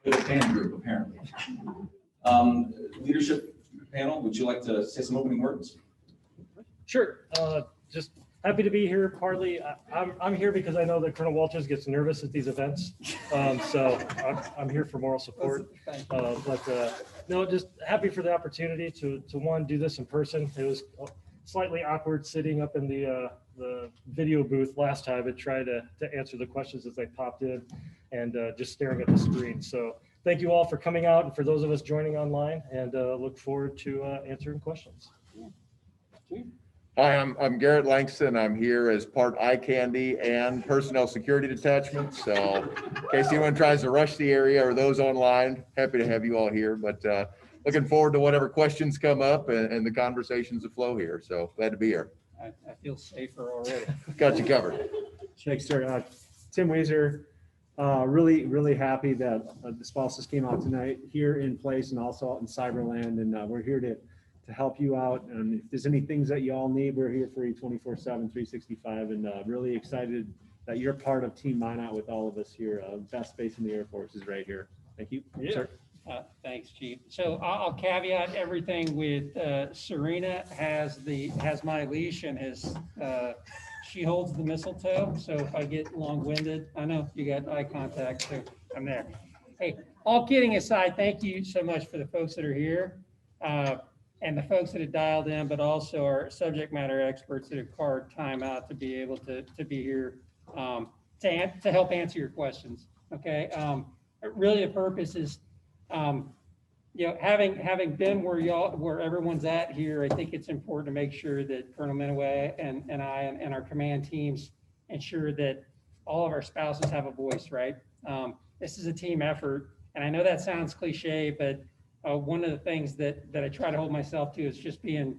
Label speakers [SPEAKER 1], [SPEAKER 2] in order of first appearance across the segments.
[SPEAKER 1] With a fan group, apparently. Leadership panel, would you like to say some opening words?
[SPEAKER 2] Sure. Just happy to be here. Partly, I'm here because I know that Colonel Walters gets nervous at these events, so I'm here for moral support. No, just happy for the opportunity to one, do this in person. It was slightly awkward sitting up in the video booth last time and try to answer the questions as they popped in, and just staring at the screen. So thank you all for coming out, and for those of us joining online, and look forward to answering questions.
[SPEAKER 3] Hi, I'm Garrett Langston. I'm here as part eye candy and personnel security detachment. So in case anyone tries to rush the area or those online, happy to have you all here. But looking forward to whatever questions come up and the conversations that flow here. So glad to be here.
[SPEAKER 4] I feel safer already.
[SPEAKER 3] Got you covered.
[SPEAKER 5] Thanks, sir. Tim Weiser, really happy that the spouses came out tonight here in place and also out in Cyberland, and we're here to help you out. And if there's any things that you all need, we're here for you 24/7, 365, and really excited that you're part of Team Minot with all of us here. Best base in the Air Force is right here. Thank you.
[SPEAKER 2] Yeah.
[SPEAKER 5] Sir.
[SPEAKER 4] Thanks, Chief. So I'll caveat everything with Serena has my leash and she holds the mistletoe. So if I get long-winded, I know you got eye contact, so I'm there. Hey, all kidding aside, thank you so much for the folks that are here and the folks that have dialed in, but also our subject matter experts that have carved time out to be able to be here to help answer your questions. Okay. Really, the purpose is, having been where everyone's at here, I think it's important to make sure that Colonel Minot and I and our command teams ensure that all of our spouses have a voice, right? This is a team effort. And I know that sounds cliche, but one of the things that I try to hold myself to is just being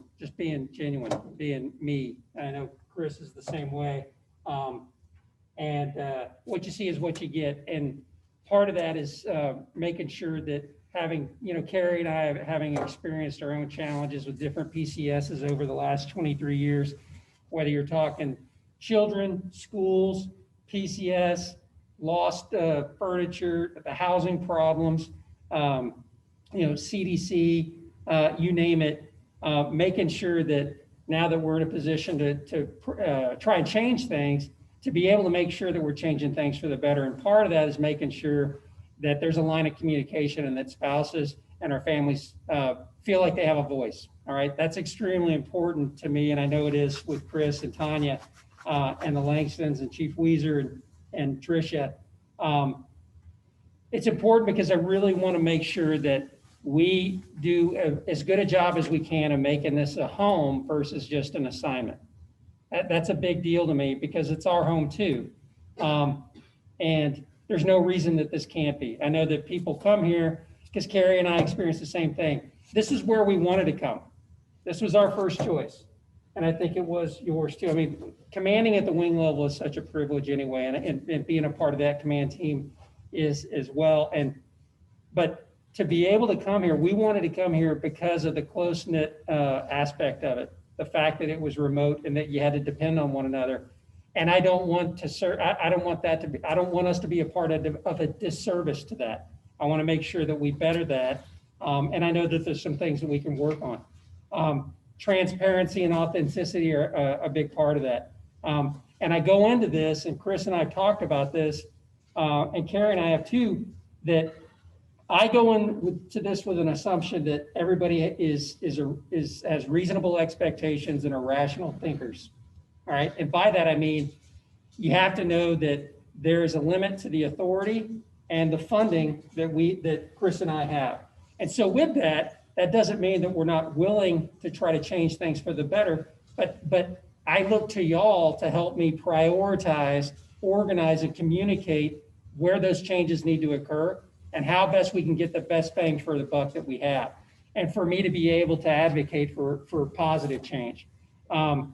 [SPEAKER 4] genuine, being me. And I know Chris is the same way. What you see is what you get. And part of that is making sure that Carrie and I having experienced our own challenges with different PCSs over the last 23 years, whether you're talking children, schools, PCS, lost furniture, the housing problems, CDC, you name it, making sure that now that we're in a position to try and change things, to be able to make sure that we're changing things for the better. And part of that is making sure that there's a line of communication and that spouses and our families feel like they have a voice. All right, that's extremely important to me, and I know it is with Chris and Tanya and the Langstons and Chief Weiser and Tricia. It's important because I really want to make sure that we do as good a job as we can of making this a home versus just an assignment. That's a big deal to me because it's our home too. And there's no reason that this can't be. I know that people come here because Carrie and I experienced the same thing. This is where we wanted to come. This was our first choice. And I think it was yours too. I mean, commanding at the wing level is such a privilege anyway. And being a part of that command team is as well. But to be able to come here, we wanted to come here because of the close-knit aspect of it. The fact that it was remote and that you had to depend on one another. And I don't want to I don't want us to be a part of a disservice to that. I want to make sure that we better that. And I know that there's some things that we can work on. Transparency and authenticity are a big part of that. And I go into this, and Chris and I have talked about this, and Carrie and I have too, that I go into this with an assumption that everybody has reasonable expectations and are rational thinkers. All right, and by that I mean you have to know that there is a limit to the authority and the funding that Chris and I have. And so with that doesn't mean that we're not willing to try to change things for the better, but I look to y'all to help me prioritize, organize, and communicate where those changes need to occur and how best we can get the best bang for the buck that we have. And for me to be able to advocate for positive change. A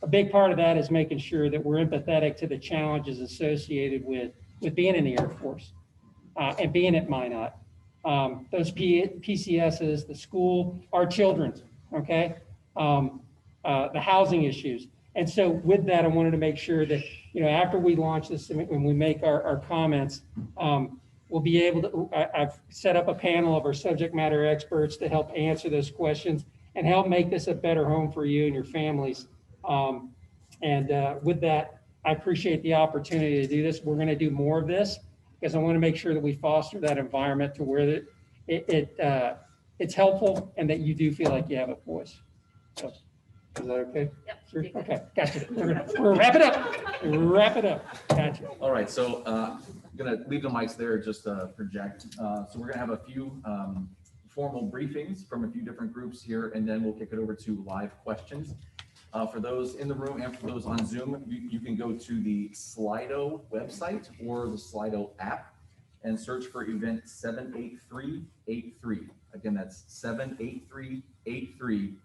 [SPEAKER 4] big part of that is making sure that we're empathetic to the challenges associated with being in the Air Force and being at Minot. Those PCSs, the school, our children, okay? The housing issues. And so with that, I wanted to make sure that, after we launch this, and when we make our comments, we'll be able to, I've set up a panel of our subject matter experts to help answer those questions and help make this a better home for you and your families. With that, I appreciate the opportunity to do this. We're going to do more of this because I want to make sure that we foster that environment to where it's helpful and that you do feel like you have a voice. So, is that okay?
[SPEAKER 6] Yep.
[SPEAKER 4] Sure. Okay, gotcha. We're wrap it up. Wrap it up. Gotcha.
[SPEAKER 1] All right, so I'm gonna leave the mics there just to project. So we're gonna have a few formal briefings from a few different groups here, and then we'll kick it over to live questions. For those in the room and for those on Zoom, you can go to the Slido website or the Slido app and search for event 78383. Again, that's 78383,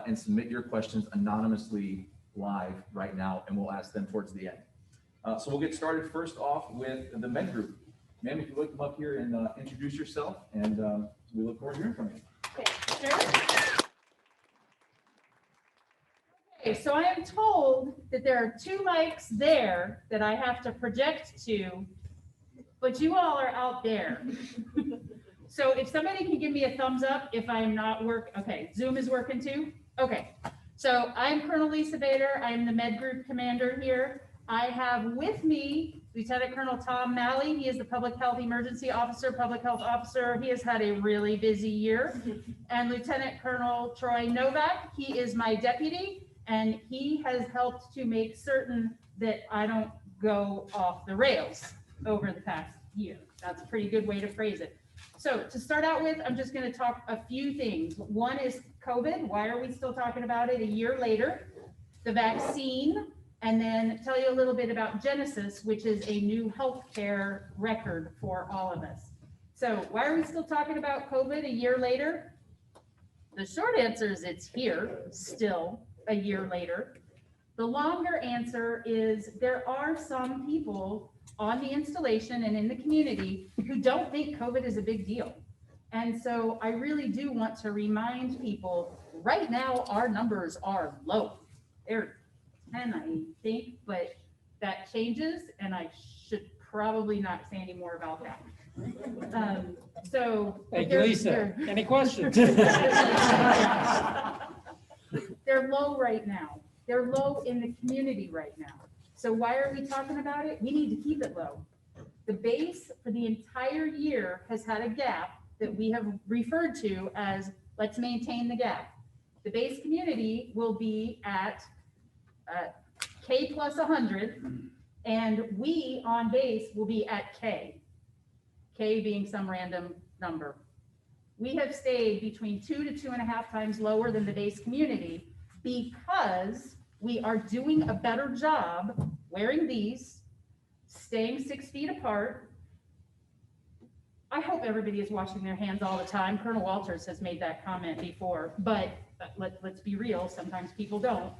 [SPEAKER 1] and submit your questions anonymously live right now, and we'll ask them towards the end. So we'll get started first off with the Med Group. Ma'am, if you would come up here and introduce yourself, and we look forward to hearing from you.
[SPEAKER 6] Okay, sure. Okay, so I am told that there are 2 mics there that I have to project to, but you all are out there. So if somebody can give me a thumbs up if I'm not okay, Zoom is working too? Okay, so I'm Colonel Lisa Bader. I am the Med Group Commander here. I have with me Lieutenant Colonel Tom Malley. He is the Public Health Emergency Officer, Public Health Officer. He has had a really busy year. And Lieutenant Colonel Troy Novak, he is my deputy, and he has helped to make certain that I don't go off the rails over the past year. That's a pretty good way to phrase it. So to start out with, I'm just going to talk a few things. One is COVID. Why are we still talking about it a year later? The vaccine, and then tell you a little bit about Genesis, which is a new healthcare record for all of us. So why are we still talking about COVID a year later? The short answer is it's here still a year later. The longer answer is there are some people on the installation and in the community who don't think COVID is a big deal. And so I really do want to remind people, right now, our numbers are low. They're 10, I think, but that changes, and I should probably not say any more about that.
[SPEAKER 4] Thank you, Lisa. Any questions?
[SPEAKER 6] They're low right now. They're low in the community right now. So why are we talking about it? We need to keep it low. The base for the entire year has had a gap that we have referred to as let's maintain the gap. The base community will be at K plus 100, and we on base will be at K being some random number. We have stayed between 2 to 2.5 times lower than the base community because we are doing a better job wearing these, staying 6 feet apart. I hope everybody is washing their hands all the time. Colonel Walters has made that comment before, but let's be real, sometimes people don't.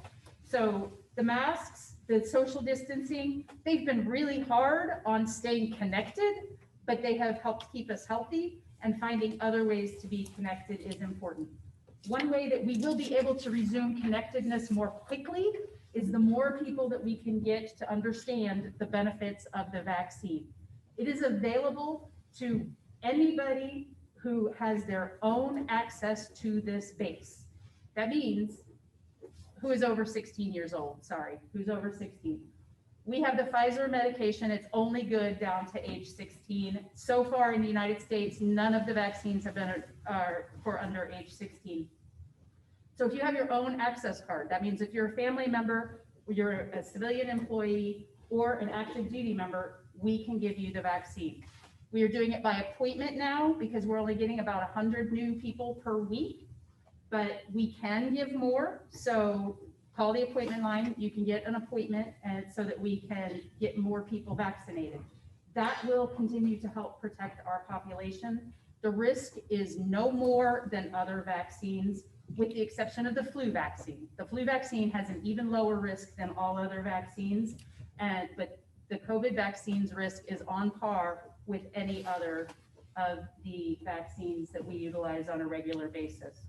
[SPEAKER 6] So the masks, the social distancing, they've been really hard on staying connected, but they have helped keep us healthy, and finding other ways to be connected is important. One way that we will be able to resume connectedness more quickly is the more people that we can get to understand the benefits of the vaccine. It is available to anybody who has their own access to this base. That means who is over 16 years old, who's over 16. We have the Pfizer medication. It's only good down to age 16. So far in the United States, none of the vaccines have been for under age 16. So if you have your own access card, that means if you're a family member, or you're a civilian employee, or an active duty member, we can give you the vaccine. We are doing it by appointment now because we're only getting about 100 new people per week, but we can give more. So call the appointment line. You can get an appointment, and so that we can get more people vaccinated. That will continue to help protect our population. The risk is no more than other vaccines, with the exception of the flu vaccine. The flu vaccine has an even lower risk than all other vaccines, but the COVID vaccine's risk is on par with any other of the vaccines that we utilize on a regular basis.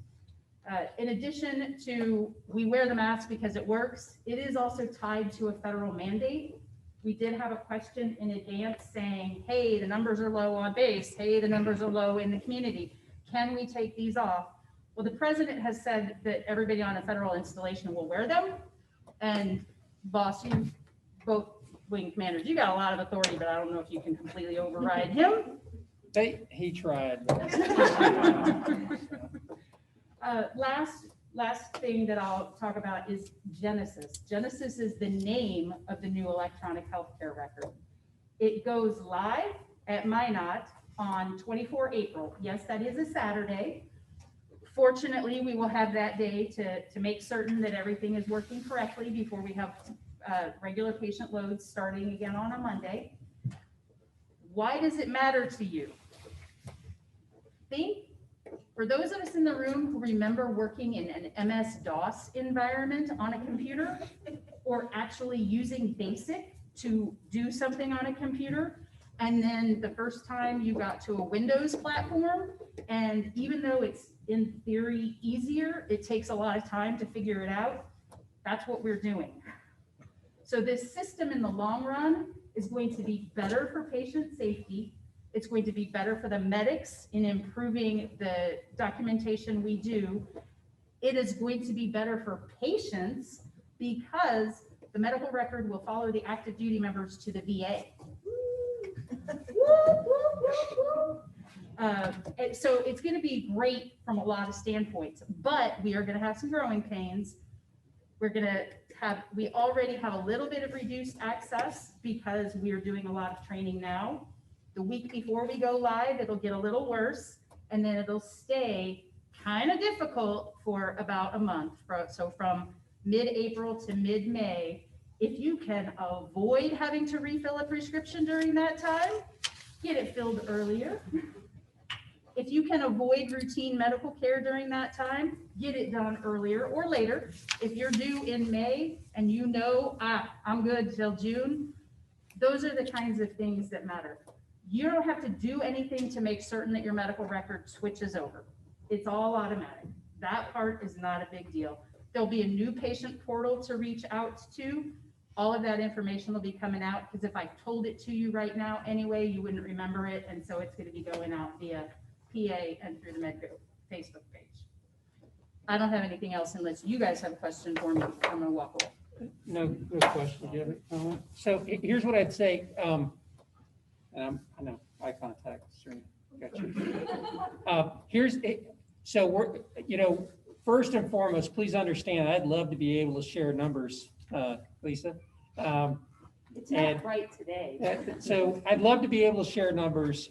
[SPEAKER 6] In addition to, we wear the mask because it works, it is also tied to a federal mandate. We did have a question in advance saying, hey, the numbers are low on base. Hey, the numbers are low in the community. Can we take these off? Well, the president has said that everybody on a federal installation will wear them. And boss, you both wing commanders, you got a lot of authority, but I don't know if you can completely override him.
[SPEAKER 4] He tried.
[SPEAKER 6] Last thing that I'll talk about is Genesis. Genesis is the name of the new electronic healthcare record. It goes live at Minot on 24 April. Yes, that is a Saturday. Fortunately, we will have that day to make certain that everything is working correctly before we have regular patient loads starting again on a Monday. Why does it matter to you? Think, for those of us in the room who remember working in an MS-DOS environment on a computer, or actually using BASIC to do something on a computer, and then the first time you got to a Windows platform, and even though it's in theory easier, it takes a lot of time to figure it out. That's what we're doing. So this system in the long run is going to be better for patient safety. It's going to be better for the medics in improving the documentation we do. It is going to be better for patients because the medical record will follow the active duty members to the VA. So it's going to be great from a lot of standpoints, but we are going to have some growing pains. We already have a little bit of reduced access because we are doing a lot of training now. The week before we go live, it'll get a little worse, and then it'll stay kind of difficult for about a month. So from mid-April to mid-May, if you can avoid having to refill a prescription during that time, get it filled earlier. If you can avoid routine medical care during that time, get it done earlier or later. If you're due in May and you know, I'm good till June, those are the kinds of things that matter. You don't have to do anything to make certain that your medical record switches over. It's all automatic. That part is not a big deal. There'll be a new patient portal to reach out to. All of that information will be coming out because if I told it to you right now anyway, you wouldn't remember it. And so it's going to be going out via PA and through the Medco Facebook page. I don't have anything else unless you guys have a question for me. I'm going to walk away.
[SPEAKER 4] No question. Do you have a comment? So here's what I'd say. I know eye contact. Got you. So we're, first and foremost, please understand, I'd love to be able to share numbers, Lisa.
[SPEAKER 6] It's not right today.
[SPEAKER 4] So I'd love to be able to share numbers,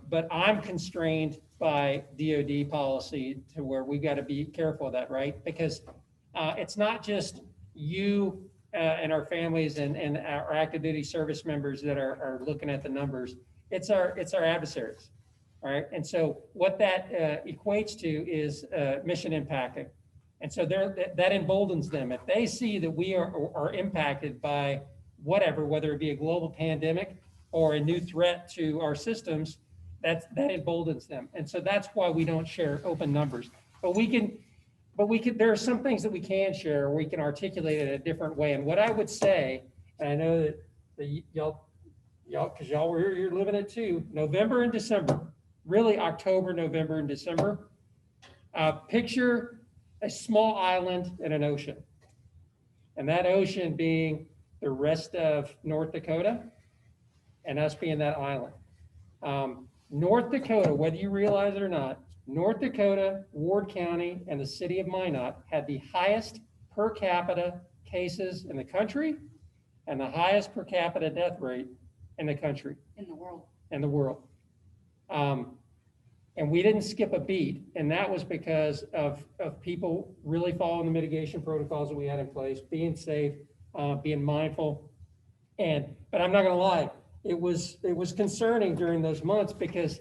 [SPEAKER 4] but I'm constrained by DoD policy to where we've got to be careful of that, right? Because it's not just you and our families and our active duty service members that are looking at the numbers. It's our adversaries, all right? And so what that equates to is mission impacting. And so that emboldens them. If they see that we are impacted by whatever, whether it be a global pandemic or a new threat to our systems, that emboldens them. And so that's why we don't share open numbers. But there are some things that we can share, or we can articulate it in a different way. And what I would say, and I know that y'all, because y'all were here, you're living it too, November and December, really October, November, and December, picture a small island in an ocean. And that ocean being the rest of North Dakota and us being that island. North Dakota, whether you realize it or not, North Dakota, Ward County, and the city of Minot had the highest per capita cases in the country and the highest per capita death rate in the country.
[SPEAKER 6] In the world.
[SPEAKER 4] In the world. And we didn't skip a beat, and that was because of people really following the mitigation protocols that we had in place, being safe, being mindful. But I'm not gonna lie, it was concerning during those months because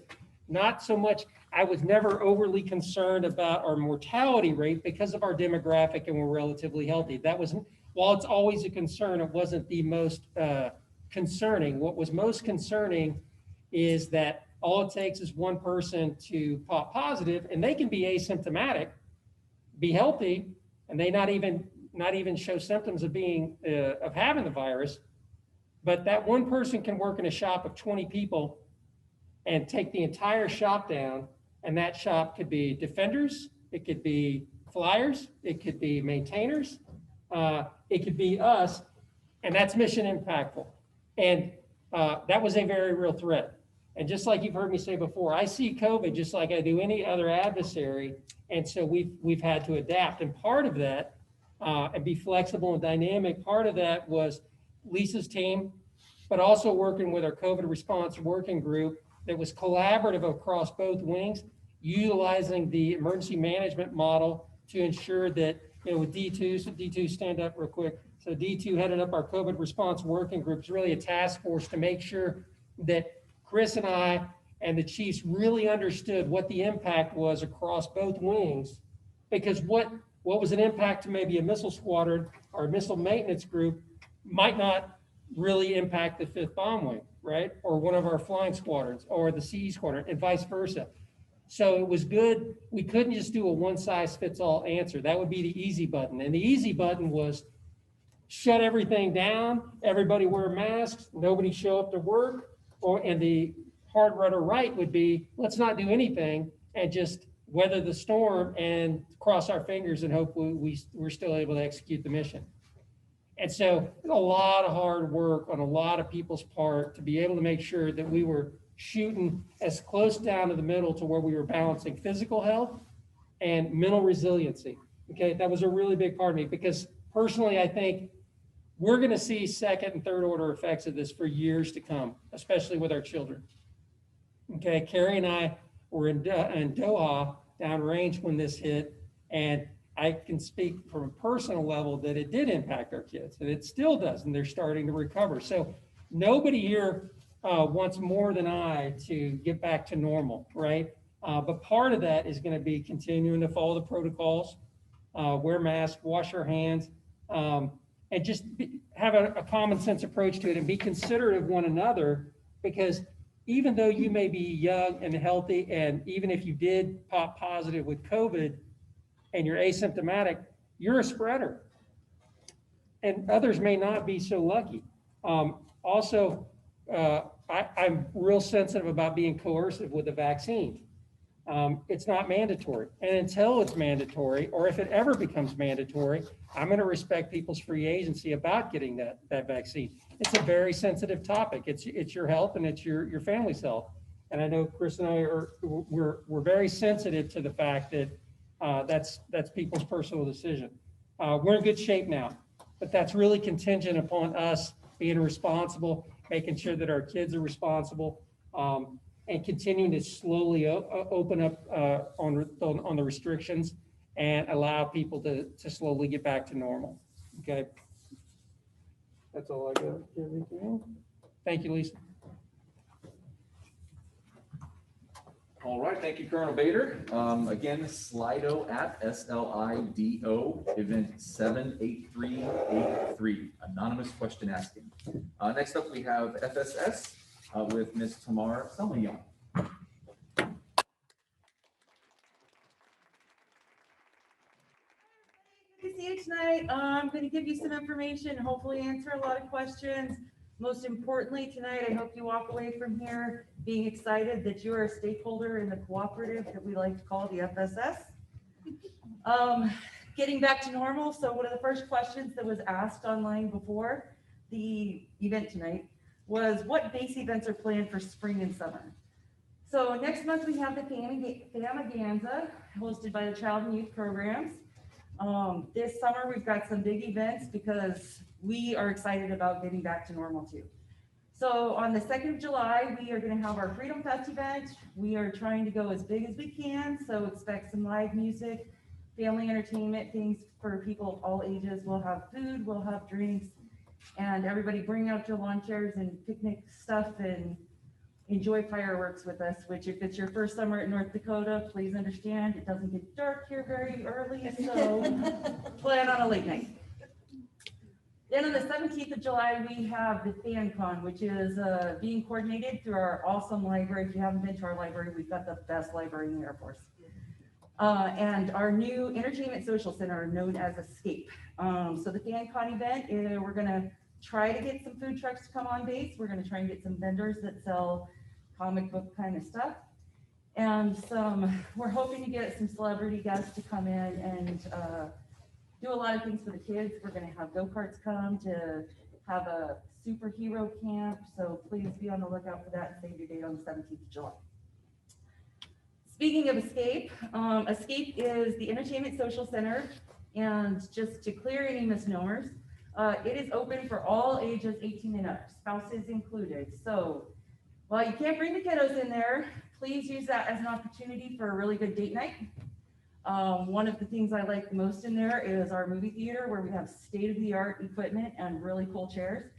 [SPEAKER 4] not so much, I was never overly concerned about our mortality rate because of our demographic and we're relatively healthy. That wasn't, while it's always a concern, it wasn't the most concerning. What was most concerning is that all it takes is one person to pop positive and they can be asymptomatic be healthy and they not even show symptoms of being, of having the virus. But that one person can work in a shop of 20 people and take the entire shop down. And that shop could be defenders, it could be flyers, it could be maintainers, it could be us, and that's mission impactful. And that was a very real threat. And just like you've heard me say before, I see COVID just like I do any other adversary. And so we've had to adapt. And part of that, and be flexible and dynamic, part of that was Lisa's team, but also working with our COVID response working group that was collaborative across both wings, utilizing the emergency management model to ensure that, with D2, so D2 stand up real quick. So D2 headed up our COVID response working group. It's really a task force to make sure that Chris and I and the chiefs really understood what the impact was across both wings, because what was an impact to maybe a missile squadron or a missile maintenance group might not really impact the 5th Bomb Wing, right? Or one of our flying squadrons or the CE squadron and vice versa. So it was good. We couldn't just do a one-size-fits-all answer. That would be the easy button. And the easy button was shut everything down, everybody wear masks, nobody show up to work, and the hard rudder right would be, let's not do anything and just weather the storm and cross our fingers and hope we're still able to execute the mission. And so a lot of hard work on a lot of people's part to be able to make sure that we were shooting as close down to the middle to where we were balancing physical health and mental resiliency. Okay, that was a really big part of me, because personally, I think we're going to see second and third order effects of this for years to come, especially with our children. Okay, Carrie and I were in Doha downrange when this hit, and I can speak from a personal level that it did impact our kids, and it still does, and they're starting to recover. So nobody here wants more than I to get back to normal, right? But part of that is going to be continuing to follow the protocols, wear masks, wash our hands, and just have a common sense approach to it and be considerate of one another, because even though you may be young and healthy, and even if you did pop positive with COVID and you're asymptomatic, you're a spreader. And others may not be so lucky. Also, I'm real sensitive about being coercive with the vaccine. It's not mandatory. And until it's mandatory, or if it ever becomes mandatory, I'm going to respect people's free agency about getting that vaccine. It's a very sensitive topic. It's your health and it's your family's health. And I know Chris and I we're very sensitive to the fact that that's people's personal decision. We're in good shape now, but that's really contingent upon us being responsible, making sure that our kids are responsible, and continuing to slowly open up on the restrictions and allow people to slowly get back to normal. Okay. That's all I got. Thank you, Lisa.
[SPEAKER 1] All right, thank you, Colonel Bader. Again, Slido app, SLIDO, event 78383, anonymous question asking. Next up, we have FSS with Ms. Tamar Selmayan.
[SPEAKER 7] Good to see you tonight. I'm going to give you some information, hopefully answer a lot of questions. Most importantly tonight, I hope you walk away from here being excited that you are a stakeholder in the cooperative that we like to call the FSS. Getting back to normal. So one of the first questions that was asked online before the event tonight was, what base events are planned for spring and summer? So next month we have the Famaganza hosted by the Child and Youth Programs. This summer we've got some big events because we are excited about getting back to normal too. So on the 2nd of July, we are going to have our Freedom Fest event. We are trying to go as big as we can. So expect some live music, family entertainment, things for people of all ages. We'll have food, we'll have drinks, and everybody bring out your lawn chairs and picnic stuff and enjoy fireworks with us, which if it's your first summer at North Dakota, please understand it doesn't get dark here very early, so plan on a late night. Then on the 17th of July, we have the FanCon, which is being coordinated through our awesome library. If you haven't been to our library, we've got the best library in the Air Force. and our new entertainment social center known as Escape. So the FanCon event, we're gonna try to get some food trucks to come on base. We're gonna try and get some vendors that sell comic book kind of stuff. And we're hoping to get some celebrity guests to come in and do a lot of things for the kids. We're gonna have go-karts come to have a superhero camp. So please be on the lookout for that and save your date on the 17th of July. Speaking of Escape, Escape is the entertainment social center. And just to clear any misnomers, it is open for all ages 18 and up, spouses included. So while you can't bring the kiddos in there, please use that as an opportunity for a really good date night. One of the things I like most in there is our movie theater, where we have state-of-the-art equipment and really cool chairs.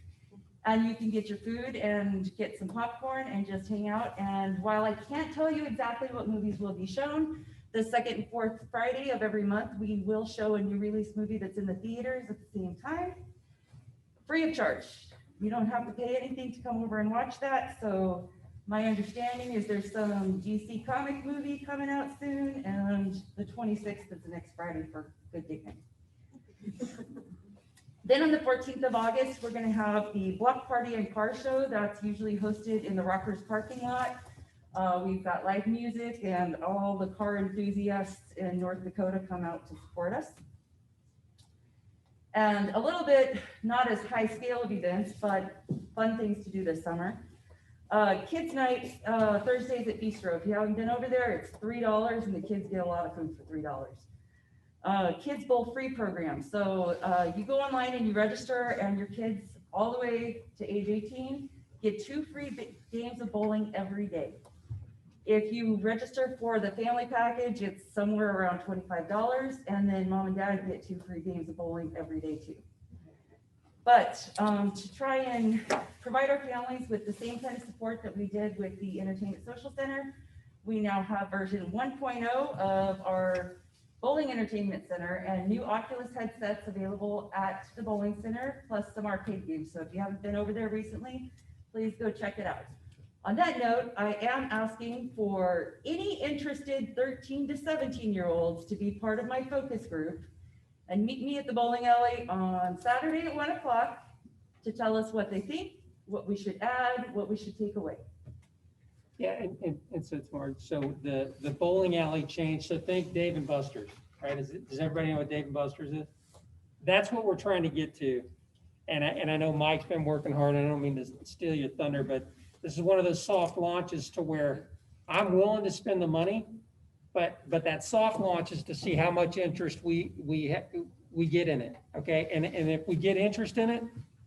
[SPEAKER 7] And you can get your food and get some popcorn and just hang out. And while I can't tell you exactly what movies will be shown, the second and fourth Friday of every month, we will show a new release movie that's in the theaters at the same time, free of charge. You don't have to pay anything to come over and watch that. So my understanding is there's some DC comic movie coming out soon, and the 26th is the next Friday for good date night. Then on the 14th of August, we're going to have the Block Party and Car Show. That's usually hosted in the Rockers parking lot. We've got live music, and all the car enthusiasts in North Dakota come out to support us. And a little bit, not as high scale of events, but fun things to do this summer. Kids Night, Thursdays at Bistro. If you haven't been over there, it's $3, and the kids get a lot of food for $3. Kids Bowl free program. So you go online and you register, and your kids all the way to age 18 get 2 free games of bowling every day. If you register for the family package, it's somewhere around $25, and then mom and dad get 2 free games of bowling every day too. But to try and provide our families with the same kind of support that we did with the Entertainment Social Center, we now have version 1.0 of our Bowling Entertainment Center, and new Oculus headsets available at the bowling center, plus some arcade games. So if you haven't been over there recently, please go check it out. On that note, I am asking for any interested 13 to 17-year-olds to be part of my focus group and meet me at the bowling alley on Saturday at 1 o'clock to tell us what they think, what we should add, what we should take away.
[SPEAKER 4] Yeah, and so it's more, so the bowling alley changed, so think Dave and Buster's, right? Does everybody know what Dave and Buster's is? That's what we're trying to get to. And I know Mike's been working hard, and I don't mean to steal your thunder, but this is one of those soft launches to where I'm willing to spend the money, but that soft launch is to see how much interest we get in it, okay? And if we get interest in it,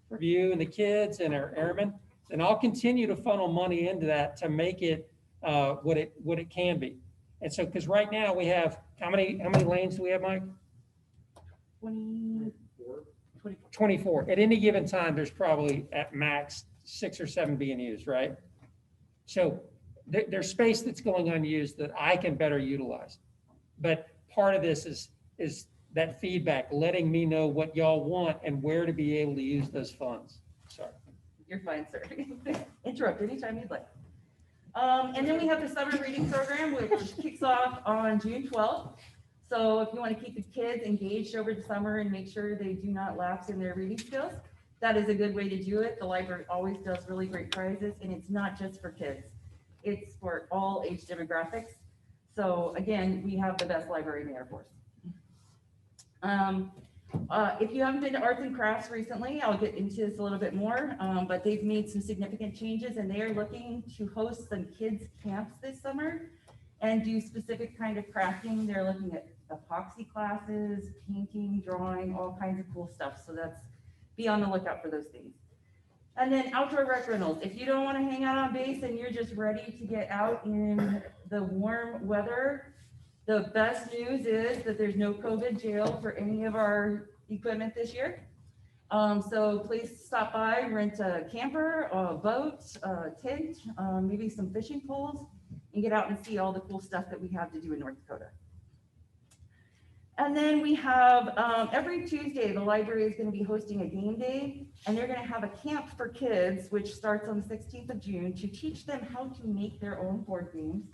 [SPEAKER 4] for you and the kids and our airmen, then I'll continue to funnel money into that to make it what it can be. And so, because right now we have, how many lanes do we have, Mike? 24. At any given time, there's probably at max 6 or 7 being used, right? So there's space that's going unused that I can better utilize. But part of this is that feedback, letting me know what y'all want and where to be able to use those funds. Sorry.
[SPEAKER 7] You're fine, sir. Interrupt anytime you'd like. And then we have the summer reading program, which kicks off on June 12th. So if you want to keep the kids engaged over the summer and make sure they do not lapse in their reading skills, that is a good way to do it. The library always does really great prizes, and it's not just for kids. It's for all age demographics. So again, we have the best library in the Air Force. If you haven't been to Arts and Crafts recently, I'll get into this a little bit more, but they've made some significant changes, and they are looking to host some kids camps this summer and do specific kind of crafting. They're looking at epoxy classes, painting, drawing, all kinds of cool stuff. So be on the lookout for those things. And then outdoor rec rentals. If you don't want to hang out on base and you're just ready to get out in the warm weather, the best news is that there's no COVID jail for any of our equipment this year. So please stop by, rent a camper, a boat, a tent, maybe some fishing poles, and get out and see all the cool stuff that we have to do in North Dakota. And then we have, every Tuesday, the library is going to be hosting a game day, and they're going to have a camp for kids, which starts on the 16th of June, to teach them how to make their own board games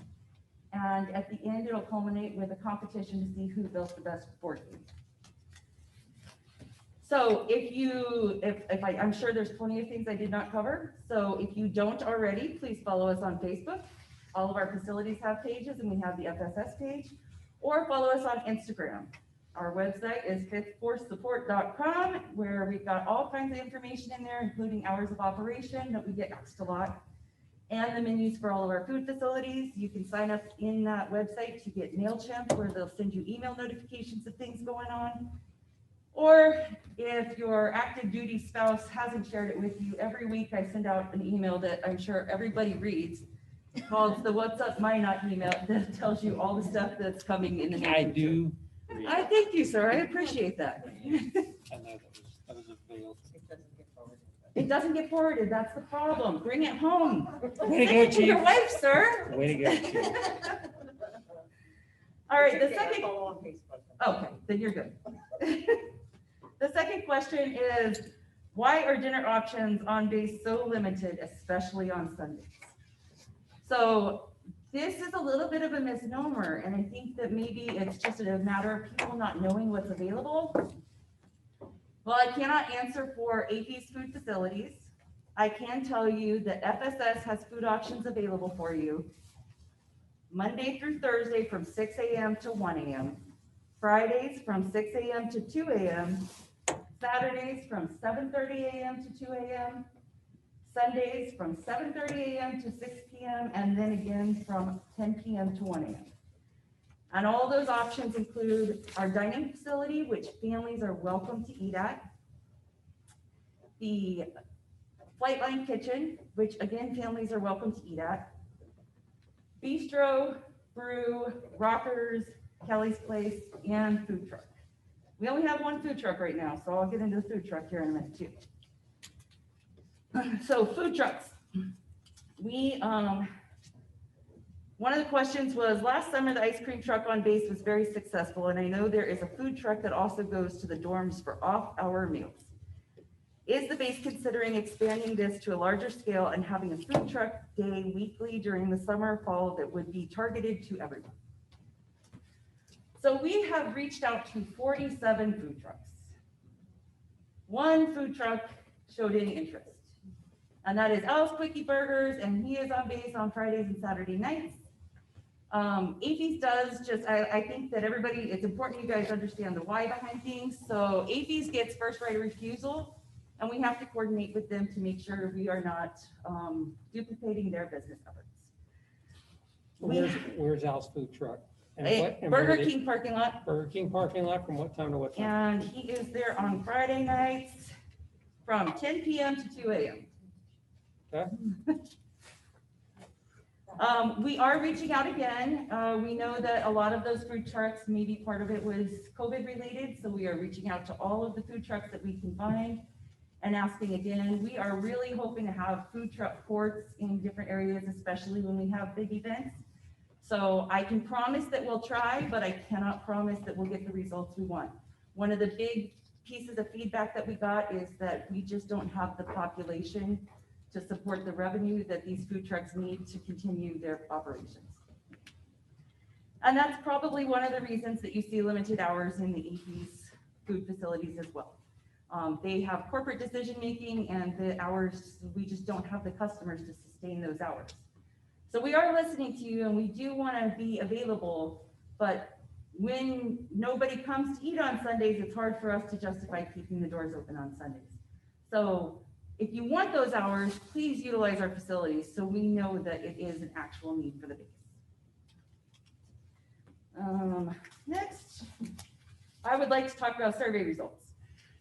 [SPEAKER 7] And at the end, it'll culminate with a competition to see who built the best board game. So I'm sure there's plenty of things I did not cover. So if you don't already, please follow us on Facebook. All of our facilities have pages and we have the FSS page, or follow us on Instagram. Our website is fifthforcesupport.com, where we've got all kinds of information in there, including hours of operation that we get asked a lot, and the menus for all of our food facilities. You can sign up in that website to get MailChimp, where they'll send you email notifications of things going on. Or if your active duty spouse hasn't shared it with you, every week I send out an email that I'm sure everybody reads, called the What's Up Minot email, that tells you all the stuff that's coming in the near
[SPEAKER 4] I
[SPEAKER 7] future.
[SPEAKER 4] do.
[SPEAKER 7] I thank you, sir. I appreciate that.
[SPEAKER 4] I know that was a veiled.
[SPEAKER 7] It doesn't get forwarded. That's the problem. Bring it home.
[SPEAKER 4] Way to
[SPEAKER 7] Send
[SPEAKER 4] go,
[SPEAKER 7] it to your
[SPEAKER 4] Chief.
[SPEAKER 7] wife, sir.
[SPEAKER 4] Way to go, Chief.
[SPEAKER 7] All right, the second. Okay, then you're good. The second question is, why are dinner options on base so limited, especially on Sundays? So this is a little bit of a misnomer, and I think that maybe it's just a matter of people not knowing what's available. Well, I cannot answer for AP's food facilities. I can tell you that FSS has food options available for you Monday through Thursday from 6 a.m. to 1 a.m., Fridays from 6 a.m. to 2 a.m., Saturdays from 7:30 a.m. to 2 a.m., Sundays from 7:30 a.m. to 6 p.m., and then again from 10 p.m. to 1 a.m. And all those options include our dining facility, which families are welcome to eat at, the Flightline Kitchen, which again, families are welcome to eat at, Bistro, Brew, Rockers, Kelly's Place, and food truck. We only have one food truck right now, so I'll get into the food truck here in a minute too. So food trucks. One of the questions was, last summer, the ice cream truck on base was very successful, and I know there is a food truck that also goes to the dorms for off-hour meals. Is the base considering expanding this to a larger scale and having a food truck day weekly during the summer or fall that would be targeted to everyone? So we have reached out to 47 food trucks. One food truck showed any interest, and that is Al's Quickie Burgers, and he is on base on Fridays and Saturday nights. AP's does just, I think that everybody, it's important you guys understand the why behind things. So AP's gets first right of refusal, and we have to coordinate with them to make sure we are not duplicating their business efforts.
[SPEAKER 4] Where's Al's food truck? And where
[SPEAKER 7] Burger
[SPEAKER 4] do they-
[SPEAKER 7] King parking lot,
[SPEAKER 4] Burger King parking lot from what time to what time?
[SPEAKER 7] and he is there on Friday nights from 10 p.m. to 2 a.m.
[SPEAKER 4] Okay.
[SPEAKER 7] We are reaching out again. We know that a lot of those food trucks, maybe part of it was COVID related, so we are reaching out to all of the food trucks that we can find and asking again. We are really hoping to have food truck courts in different areas, especially when we have big events. So I can promise that we'll try, but I cannot promise that we'll get the results we want. One of the big pieces of feedback that we got is that we just don't have the population to support the revenue that these food trucks need to continue their operations. And that's probably one of the reasons that you see limited hours in the AP's food facilities as well. They have corporate decision-making, and the hours, we just don't have the customers to sustain those hours. So we are listening to you, and we do want to be available, but when nobody comes to eat on Sundays, it's hard for us to justify keeping the doors open on Sundays. So if you want those hours, please utilize our facilities so we know that it is an actual need for the base. Next, I would like to talk about survey results.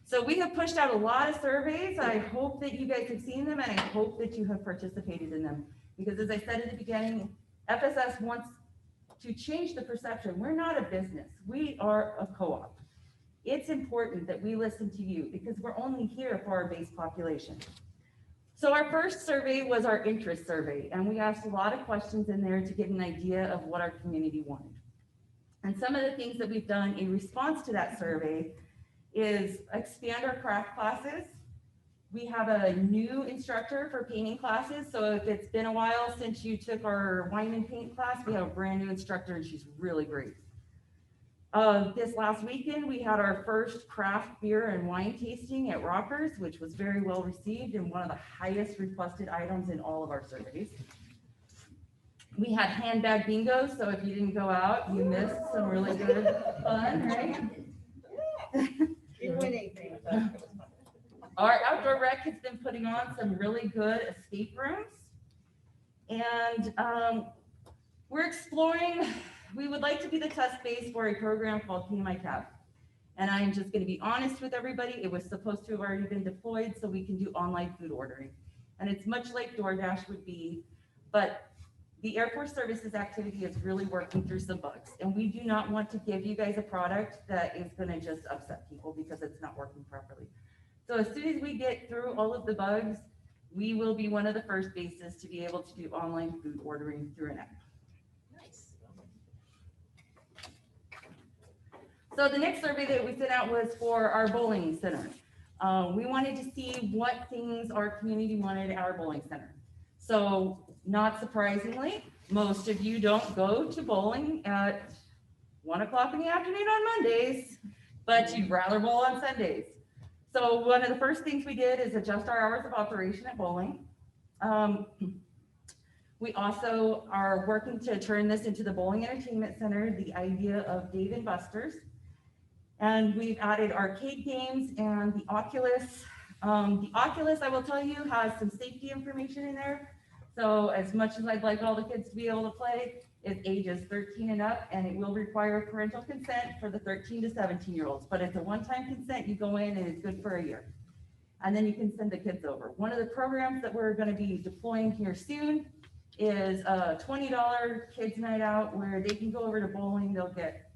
[SPEAKER 7] So we have pushed out a lot of surveys. I hope that you guys have seen them, and I hope that you have participated in them. Because as I said at the beginning, FSS wants to change the perception. We're not a business. We are a co-op. It's important that we listen to you because we're only here for our base population. So our first survey was our interest survey, and we asked a lot of questions in there to get an idea of what our community wanted. And some of the things that we've done in response to that survey is expand our craft classes, We have a new instructor for painting classes. So if it's been a while since you took our wine and paint class, we have a brand new instructor and she's really great. This last weekend, we had our first craft beer and wine tasting at Rockers, which was very well received and one of the highest requested items in all of our surveys. We had handbag bingo, so if you didn't go out, you missed some really good fun, right?
[SPEAKER 8] You're winning.
[SPEAKER 7] Our outdoor rec has been putting on some really good escape rooms. And we're exploring, we would like to be the test base for a program called Pay My Tab. And I'm just going to be honest with everybody, it was supposed to have already been deployed so we can do online food ordering. And it's much like DoorDash would be, but the Airport Services activity is really working through some bugs. And we do not want to give you guys a product that is going to just upset people because it's not working properly. So as soon as we get through all of the bugs, we will be one of the first bases to be able to do online food ordering through an app.
[SPEAKER 8] Nice.
[SPEAKER 7] So the next survey that we sent out was for our bowling center. We wanted to see what things our community wanted at our bowling center. So not surprisingly, most of you don't go to bowling at 1 o'clock in the afternoon on Mondays, but you'd rather bowl on Sundays. So one of the first things we did is adjust our hours of operation at bowling. We also are working to turn this into the Bowling Entertainment Center, the idea of Dave and Buster's. And we've added arcade games and the Oculus. The Oculus, I will tell you, has some safety information in there. So as much as I'd like all the kids to be able to play, it's ages 13 and up, and it will require parental consent for the 13 to 17-year-olds. But it's a one-time consent. You go in and it's good for a year. And then you can send the kids over. One of the programs that we're going to be deploying here soon is a $20 kids night out where they can go over to bowling. They'll get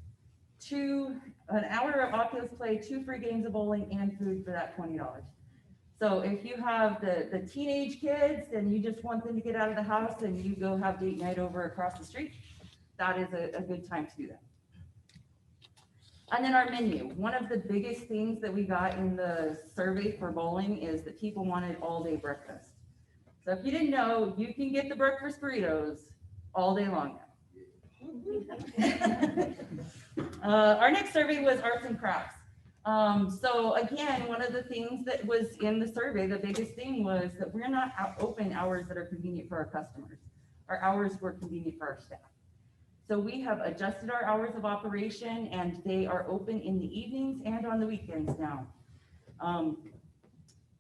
[SPEAKER 7] an hour of Oculus play, 2 free games of bowling, and food for that $20. So if you have the teenage kids and you just want them to get out of the house and you go have date night over across the street, that is a good time to do that. And then our menu. One of the biggest things that we got in the survey for bowling is that people wanted all-day breakfast. So if you didn't know, you can get the breakfast burritos all day long now. Our next survey was arts and crafts. So again, one of the things that was in the survey, the biggest thing was that we're not open hours that are convenient for our customers. Our hours were convenient for our staff. So we have adjusted our hours of operation and they are open in the evenings and on the weekends now.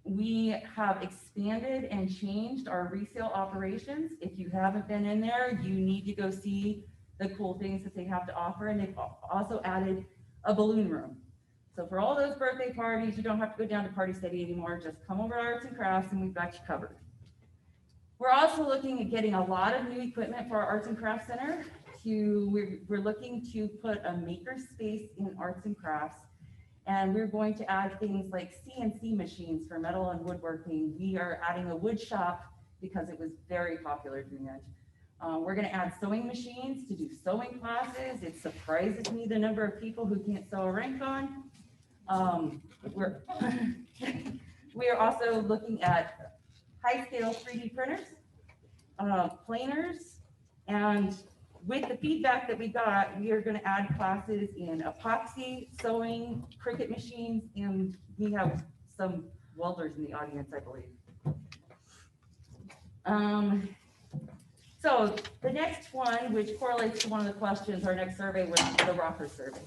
[SPEAKER 7] We have expanded and changed our resale operations. If you haven't been in there, you need to go see the cool things that they have to offer. And they've also added a balloon room. So for all those birthday parties, you don't have to go down to Party City anymore. Just come over to Arts and Crafts and we've got you covered. We're also looking at getting a lot of new equipment for our Arts and Crafts Center. We're looking to put a maker space in Arts and Crafts. And we're going to add things like CNC machines for metal and woodworking. We are adding a wood shop because it was very popular during that. We're going to add sewing machines to do sewing classes. It surprises me the number of people who can't sew a rank on. We are also looking at high-scale 3D printers, planers, and with the feedback that we got, we are going to add classes in epoxy, sewing, Cricut machines, and we have some welders in the audience, I believe. So the next one, which correlates to one of the questions, our next survey was the Rocker survey.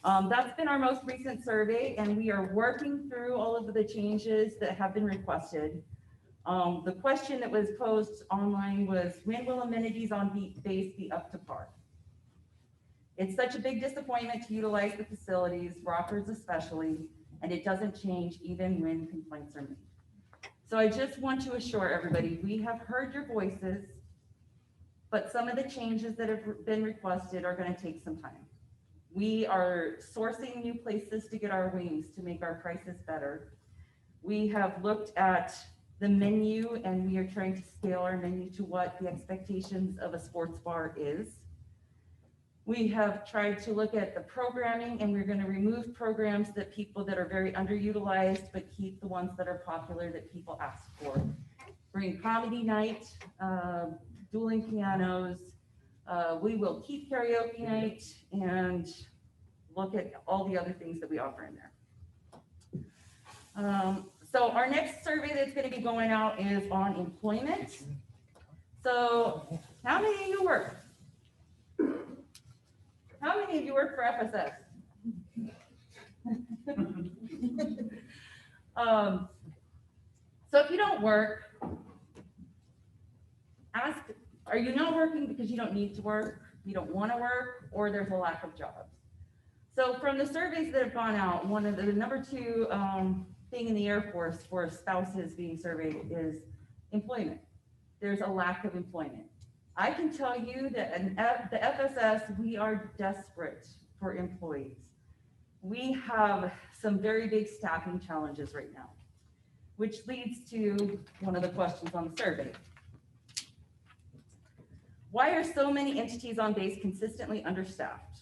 [SPEAKER 7] That's been our most recent survey, and we are working through all of the changes that have been requested. The question that was posed online was, when will amenities on base be up to par? It's such a big disappointment to utilize the facilities, Rockers especially, and it doesn't change even when complaints are made. So I just want to assure everybody, we have heard your voices, but some of the changes that have been requested are going to take some time. We are sourcing new places to get our wings to make our prices better. We have looked at the menu and we are trying to scale our menu to what the expectations of a sports bar is. We have tried to look at the programming, and we're going to remove programs that people that are very underutilized, but keep the ones that are popular that people ask for. Bring comedy night, dueling pianos. We will keep karaoke night and look at all the other things that we offer in there. So our next survey that's going to be going out is on employment. So how many of you work? How many of you work for FSS? So if you don't work, ask, are you not working because you don't need to work, you don't want to work, or there's a lack of jobs? So from the surveys that have gone out, one of the number two thing in the Air Force for spouses being surveyed is employment. There's a lack of employment. I can tell you that in the FSS, we are desperate for employees. We have some very big staffing challenges right now, which leads to one of the questions on the survey. Why are so many entities on base consistently understaffed?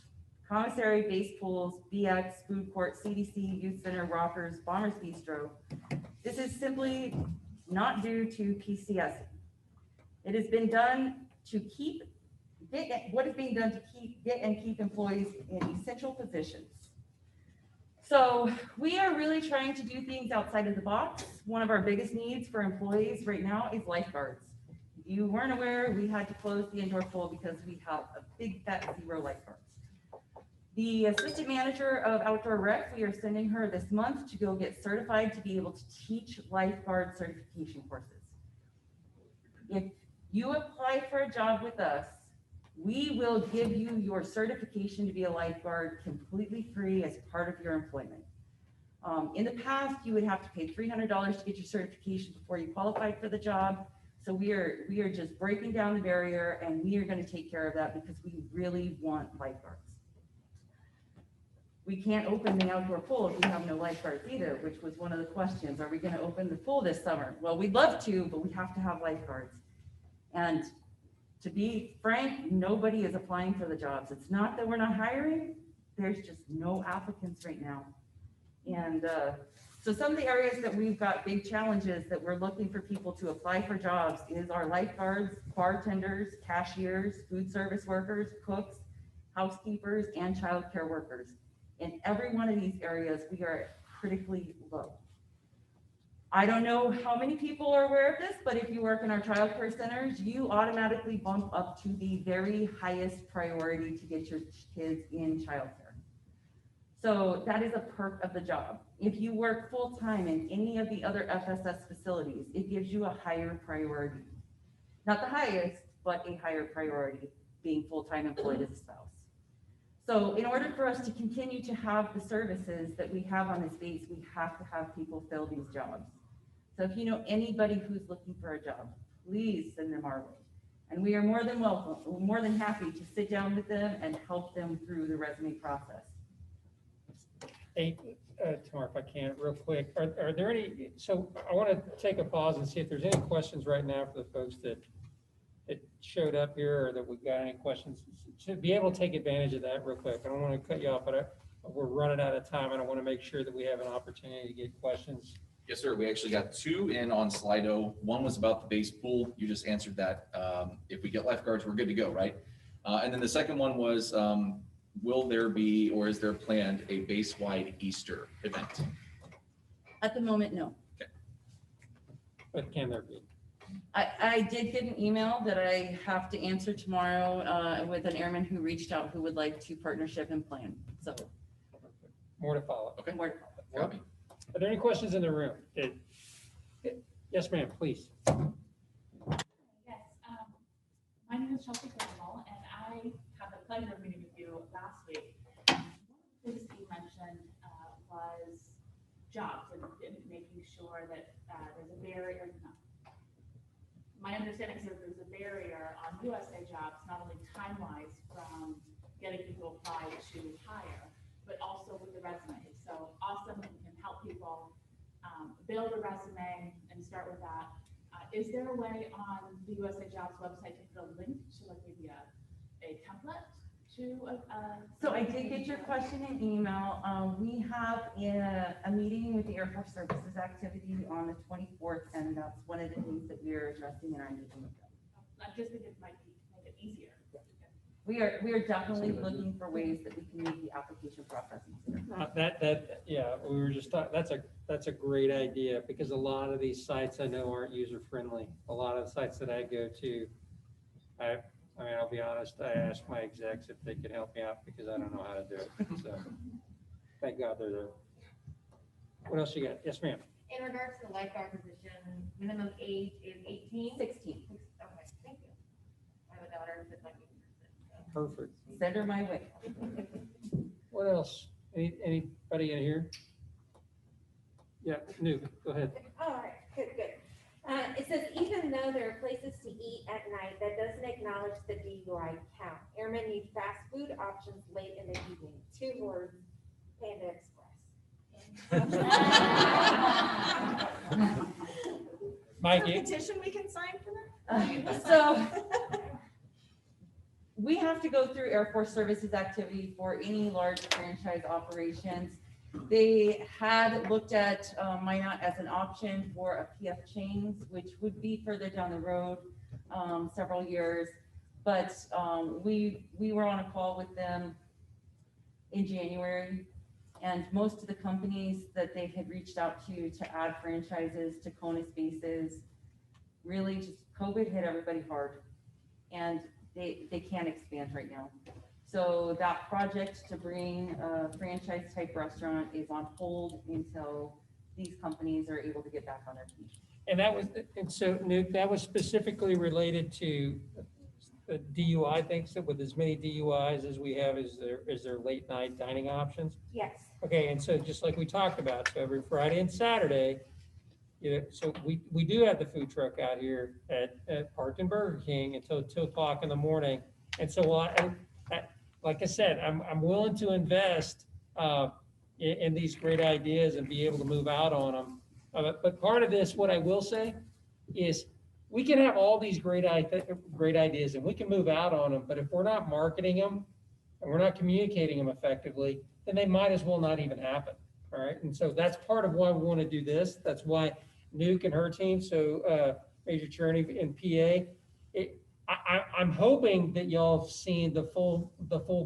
[SPEAKER 7] Commissary, base pools, BX, food court, CDC, youth center, Rockers, Bombers Bistro. This is simply not due to PCS. It has been done to keep, what is being done to get and keep employees in essential positions. So we are really trying to do things outside of the box. One of our biggest needs for employees right now is lifeguards. If you weren't aware, we had to close the indoor pool because we have a big fat 0 lifeguards. The assistant manager of outdoor rec, we are sending her this month to go get certified to be able to teach lifeguard certification courses. If you apply for a job with us, we will give you your certification to be a lifeguard completely free as part of your employment. In the past, you would have to pay $300 to get your certification before you qualified for the job. So we are just breaking down the barrier, and we are going to take care of that because we really want lifeguards. We can't open the outdoor pool if we have no lifeguards either, which was one of the questions. Are we going to open the pool this summer? Well, we'd love to, but we have to have lifeguards. And to be frank, nobody is applying for the jobs. It's not that we're not hiring, there's just no applicants right now. And so some of the areas that we've got big challenges that we're looking for people to apply for jobs is our lifeguards, bartenders, cashiers, food service workers, cooks, housekeepers, and childcare workers. In every one of these areas, we are critically low. I don't know how many people are aware of this, but if you work in our childcare centers, you automatically bump up to the very highest priority to get your kids in childcare. So that is a perk of the job. If you work full-time in any of the other FSS facilities, it gives you a higher priority. Not the highest, but a higher priority, being full-time employed as a spouse. So in order for us to continue to have the services that we have on this base, we have to have people fill these jobs. So if you know anybody who's looking for a job, please send them our way. And we are more than welcome, more than happy to sit down with them and help them through the resume process.
[SPEAKER 4] Hey, Tamar, if I can, real quick, are there any, so I want to take a pause and see if there's any questions right now for the folks that showed up here, or that we've got any questions, to be able to take advantage of that real quick. I don't want to cut you off, but we're running out of time, and I want to make sure that we have an opportunity to get questions.
[SPEAKER 1] Yes, sir. We actually got 2 in on Slido. One was about the base pool. You just answered that. If we get lifeguards, we're good to go, right? And then the second one was, will there be, or is there planned a base-wide Easter event?
[SPEAKER 7] At the moment, no.
[SPEAKER 1] Okay.
[SPEAKER 4] But can there be?
[SPEAKER 7] I did get an email that I have to answer tomorrow with an airman who reached out who would like to partnership and plan. So
[SPEAKER 4] More to follow.
[SPEAKER 1] Okay.
[SPEAKER 7] more.
[SPEAKER 1] Copy.
[SPEAKER 4] Are there any questions in the room? Yes, ma'am, please.
[SPEAKER 9] Yes, my name is Chelsea Cardinal, and I had the pleasure of meeting with you last week. One of the things that you mentioned was jobs and making sure that there's a barrier. My understanding is that there's a barrier on USA jobs, not only time-wise from getting people to apply to hire, but also with the resume. So awesome, and can help people build a resume and start with that. Is there a way on the USA Jobs website to put a link to like maybe a template to to,
[SPEAKER 7] So I did get your question in email. We have a meeting with the Air Force Services Activity on the 24th, and that's one of the things that we are addressing in our meeting with them.
[SPEAKER 9] I just think it might be, make it easier.
[SPEAKER 7] We are definitely looking for ways that we can make the application process easier.
[SPEAKER 4] Yeah, we were just talking, that's a great idea, because a lot of these sites I know aren't user friendly. A lot of the sites that I go to, I mean, I'll be honest, I asked my execs if they could help me out because I don't know how to do it. So thank God they're there. What else you got? Yes, ma'am.
[SPEAKER 10] In regards to the lifeguard position, minimum age is 18?
[SPEAKER 7] 16.
[SPEAKER 10] Okay, thank you. I have a daughter that's like 18.
[SPEAKER 4] Perfect.
[SPEAKER 7] Send her my way.
[SPEAKER 4] What else? Anybody in here? Yeah, Nuke, go ahead.
[SPEAKER 11] All right, good. It says, even though there are places to eat at night, that doesn't acknowledge the DUI count. Airmen need fast food options late in the evening. 2 words, Panda Express.
[SPEAKER 4] Mikey?
[SPEAKER 8] Petition we can sign for that?
[SPEAKER 7] So we have to go through Air Force Services Activity for any large franchise operations. They had looked at Minot as an option for a PF Chains, which would be further down the road, several years. But we were on a call with them in January, and most of the companies that they had reached out to add franchises to Kona spaces, really just COVID hit everybody hard, and they can't expand right now. So that project to bring a franchise type restaurant is on hold until these companies are able to get back on their feet.
[SPEAKER 4] And so Nuke, that was specifically related to the DUI things, that with as many DUIs as we have, is there late night dining options?
[SPEAKER 11] Yes.
[SPEAKER 4] Okay, and so just like we talked about, so every Friday and Saturday, so we do have the food truck out here at Park and Burger King until 2 o'clock in the morning. And so I like I said, I'm willing to invest in these great ideas and be able to move out on them. But part of this, what I will say is, we can have all these great ideas and we can move out on them, but if we're not marketing them and we're not communicating them effectively, then they might as well not even happen. All right, and so that's part of why we want to do this. That's why Nuke and her team, so Major Cherney in PA, I'm hoping that y'all have seen the full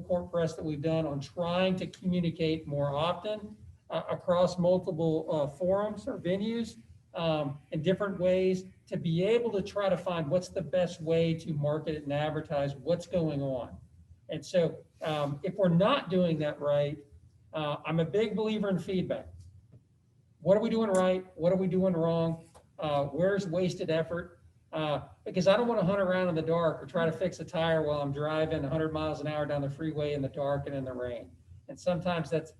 [SPEAKER 4] court press that we've done on trying to communicate more often across multiple forums or venues in different ways, to be able to try to find what's the best way to market it and advertise what's going on. And so if we're not doing that right, I'm a big believer in feedback. What are we doing right? What are we doing wrong? Where's wasted effort? Because I don't want to hunt around in the dark or try to fix a tire while I'm driving 100 miles an hour down the freeway in the dark and in the rain. And sometimes that's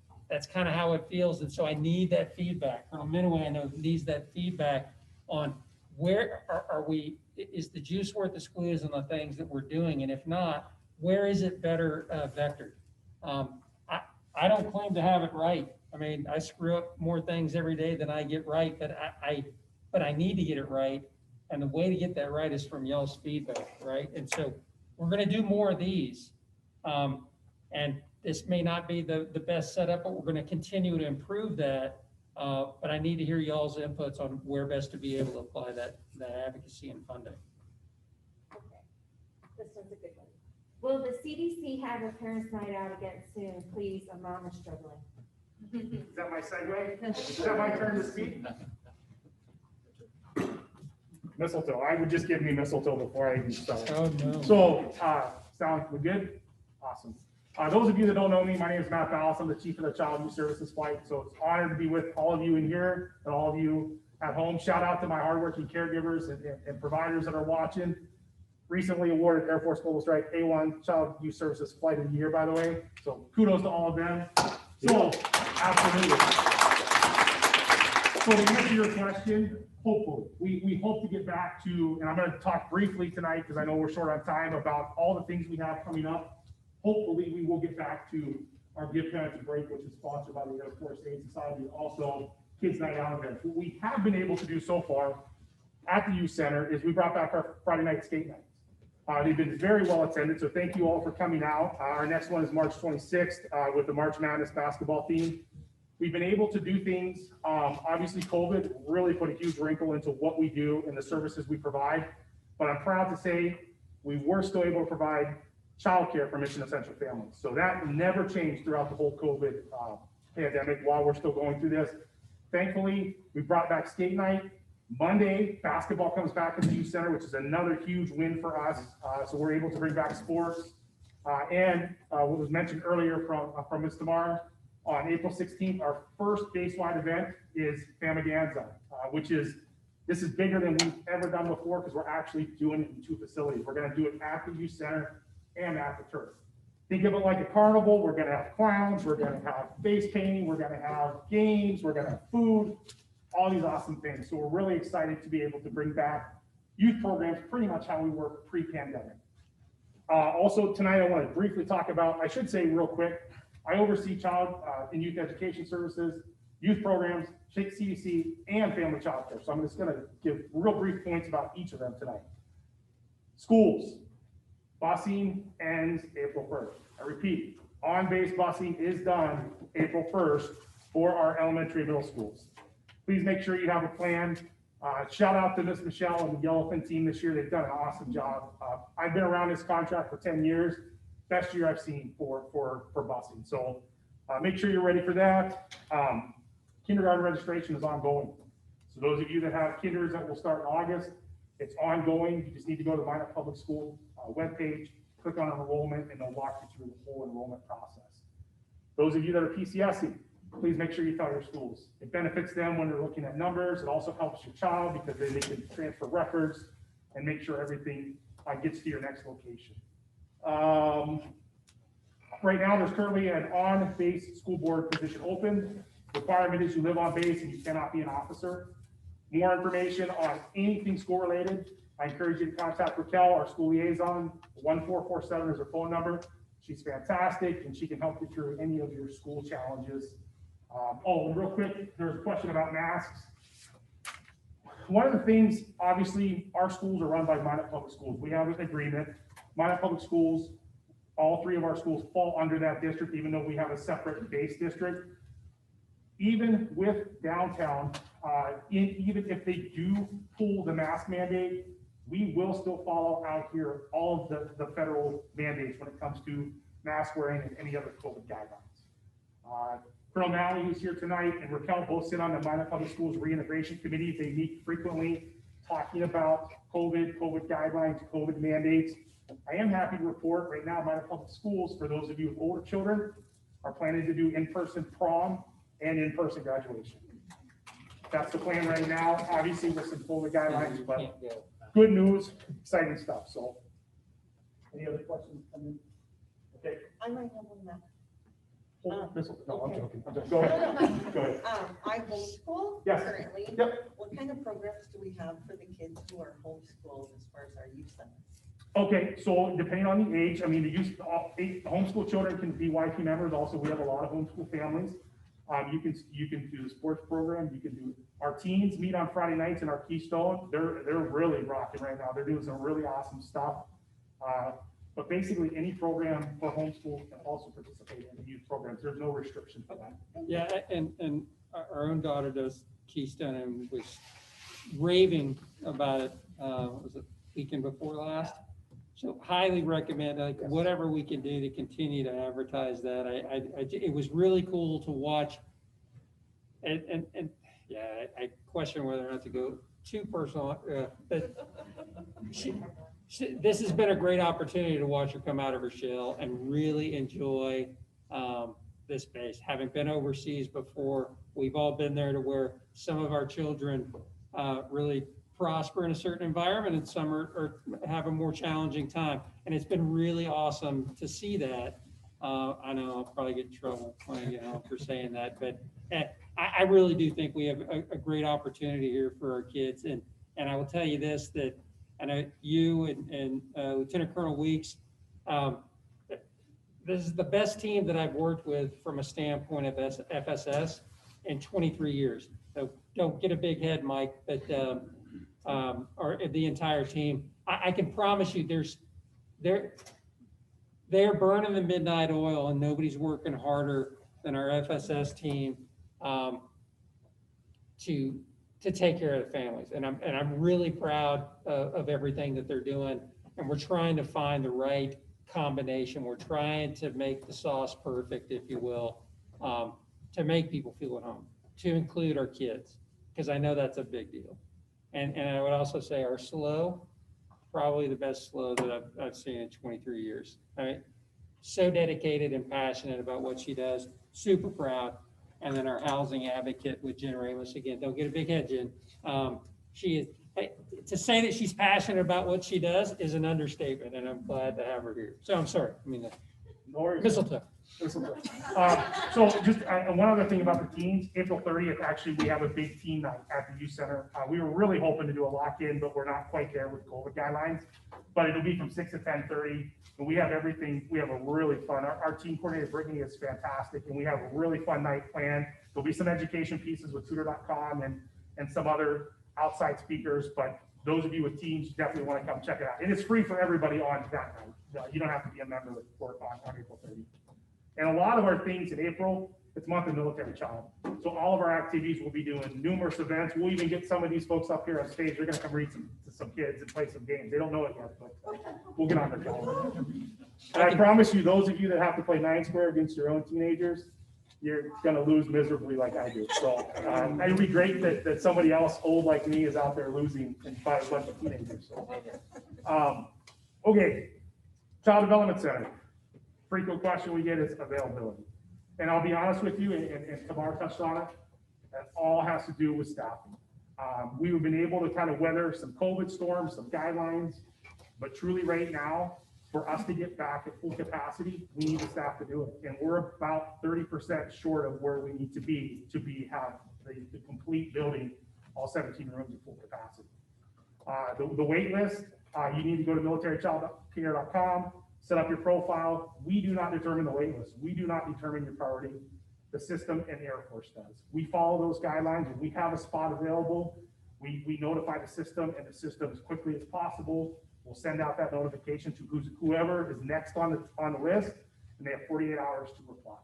[SPEAKER 4] kind of how it feels. And so I need that feedback. Colonel Minoway, I know, needs that feedback on where are we, is the juice worth the squeeze on the things that we're doing? And if not, where is it better vectored? I don't claim to have it right. I mean, I screw up more things every day than I get right, but I need to get it right. And the way to get that right is from y'all's feedback, right? And so we're going to do more of these. And this may not be the best setup, but we're going to continue to improve that. But I need to hear y'all's inputs on where best to be able to apply that advocacy and funding.
[SPEAKER 11] Okay, this one's a good one. Will the CDC have a parents' night out again soon? Please, a mom is struggling.
[SPEAKER 5] Is that my segue? Is that my turn to speak? Mistletoe. I would just give me mistletoe before I even start.
[SPEAKER 4] Oh, no.
[SPEAKER 5] So, we good? Awesome. Those of you that don't know me, my name is Matt Ballas. I'm the Chief of the Child Youth Services Flight. So it's an honor to be with all of you in here and all of you at home. Shout out to my hardworking caregivers and providers that are watching. Recently awarded Air Force Global Strike A1 Child Youth Services Flight of the Year, by the way. So kudos to all of them. So, absolutely. So to answer your question, hopefully, we hope to get back to, and I'm going to talk briefly tonight because I know we're short on time, about all the things we have coming up. Hopefully, we will get back to our Give Parents a Break, which is sponsored by the Air Force Aid Society, also Kids Night Out events. What we have been able to do so far at the youth center is we brought back our Friday night skate nights.
[SPEAKER 12] They've been very well attended, so thank you all for coming out. Our next one is March 26th with the March Madness basketball theme. We've been able to do things, obviously COVID really put a huge wrinkle into what we do and the services we provide, but I'm proud to say we were still able to provide childcare for mission essential families. So that never changed throughout the whole COVID pandemic while we're still going through this. Thankfully, we brought back skate night. Monday, basketball comes back in the youth center, which is another huge win for us. So we're able to bring back sports. And what was mentioned earlier from Ms. Tamara, on April 16th, our first base-wide event is Famaganza, this is bigger than we've ever done before because we're actually doing it in 2 facilities. We're going to do it at the youth center and at the turf. Think of it like a carnival. We're going to have clowns. We're going to have face painting. We're going to have games. We're going to have food, all these awesome things. So we're really excited to be able to bring back youth programs pretty much how we were pre-pandemic. Also tonight, I want to briefly talk about, I should say real quick, I oversee child and youth education services, youth programs, CDC, and family child care. So I'm just going to give real brief points about each of them tonight. Schools, busing ends April 1st. I repeat, on-base busing is done April 1st for our elementary and middle schools. Please make sure you have a plan. Shout out to Miss Michelle and the Yellowfin team this year. They've done an awesome job. I've been around this contract for 10 years. Best year I've seen for busing. So make sure you're ready for that. Kindergarten registration is ongoing. So those of you that have kinders that will start in August, it's ongoing. You just need to go to the Minot Public School webpage, click on enrollment, and they'll walk you through the whole enrollment process. Those of you that are PCSing, please make sure you tell your schools. It benefits them when they're looking at numbers. It also helps your child because then they can transfer records and make sure everything gets to your next location. Right now, there's currently an on-base school board position open. Requirement is you live on base and you cannot be an officer. More information on anything school related, I encourage you to contact Raquel, our school liaison. 1447 is her phone number. She's fantastic and she can help you through any of your school challenges. And real quick, there's a question about masks. One of the things, obviously, our schools are run by Minot Public Schools. We have an agreement. Minot Public Schools, all 3 of our schools fall under that district, even though we have a separate base district. Even with downtown, even if they do pull the mask mandate, we will still follow out here all of the federal mandates when it comes to mask wearing and any other COVID guidelines. Colonel Malley, who's here tonight, and Raquel both sit on the Minot Public Schools Reintegration Committee. They meet frequently talking about COVID guidelines, COVID mandates. I am happy to report right now, Minot Public Schools, for those of you with older children, are planning to do in-person prom and in-person graduation. That's the plan right now, obviously with some COVID guidelines, but good news, exciting stuff. So, any other questions? Okay.
[SPEAKER 13] I might have one now.
[SPEAKER 12] No, I'm joking.
[SPEAKER 13] Go
[SPEAKER 12] ahead. Go ahead.
[SPEAKER 13] I homeschool
[SPEAKER 12] Yes.
[SPEAKER 13] currently.
[SPEAKER 12] Yep.
[SPEAKER 13] What kind of programs do we have for the kids who are homeschooled as far as our youth centers?
[SPEAKER 12] Okay, so depending on the age, I mean, the homeschool children can be YP members. Also, we have a lot of homeschool families. You can do the sports program. You can do our teens meet on Friday nights in our Keystone. They're really rocking right now. They're doing some really awesome stuff. But basically, any program for homeschool can also participate in the youth programs. There's no restriction for that.
[SPEAKER 4] Yeah, and our own daughter does Keystone and was raving about it. Was it weekend before last? So highly recommend, like, whatever we can do to continue to advertise that. It was really cool to watch. And yeah, I question whether or not to go too personal, but this has been a great opportunity to watch her come out of her shell and really enjoy this space. Having been overseas before, we've all been there to where some of our children really prosper in a certain environment and some are have a more challenging time. And it's been really awesome to see that. I know I'll probably get in trouble when I get home for saying that, but I really do think we have a great opportunity here for our kids. And I will tell you this, that I know you and Lieutenant Colonel Weeks, this is the best team that I've worked with from a standpoint of FSS in 23 years. So don't get a big head, Mike, but or the entire team. I can promise you they're burning the midnight oil, and nobody's working harder than our FSS team to take care of the families. And I'm really proud of everything that they're doing. And we're trying to find the right combination. We're trying to make the sauce perfect, if you will, to make people feel at home, to include our kids, because I know that's a big deal. And I would also say our SLO, probably the best SLO that I've seen in 23 years. I mean, so dedicated and passionate about what she does, super proud. And then our housing advocate with Jen Ramos, again, don't get a big head, Jen. She is, to say that she's passionate about what she does is an understatement, and I'm glad to have her here. So I'm sorry, I mean, mistletoe.
[SPEAKER 12] So just one other thing about the teams, April 30th, actually, we have a big team night at the youth center. We were really hoping to do a lock-in, but we're not quite there with COVID guidelines. But it'll be from 6 to 10:30, and we have everything. We have a really fun, our team coordinator, Brittany, is fantastic, and we have a really fun night planned. There'll be some education pieces with tutor.com and some other outside speakers, but those of you with teams definitely want to come check it out. And it's free for everybody on that night. You don't have to be a member for on April 30th. And a lot of our things in April, it's month of military child. So all of our activities, we'll be doing numerous events. We'll even get some of these folks up here on stage. They're going to come read to some kids and play some games. They don't know it yet, but we'll get on their calendar. And I promise you, those of you that have to play 9 square against your own teenagers, you're going to lose miserably like I do. So it'd be great that somebody else old like me is out there losing and fight a bunch of teenagers. So, okay, Child Development Center. Frequent question we get is availability. And I'll be honest with you, and Tamar touched on it, that all has to do with staffing. We've been able to kind of weather some COVID storms, some guidelines, but truly right now, for us to get back at full capacity, we need the staff to do it. And we're about 30% short of where we need to have the complete building, all 17 rooms at full capacity. The wait list, you need to go to militarychildcare.com, set up your profile. We do not determine the wait list. We do not determine your priority. The system and Air Force does. We follow those guidelines. If we have a spot available, we notify the system, and the system as quickly as possible will send out that notification to whoever is next on the list, and they have 48 hours to reply.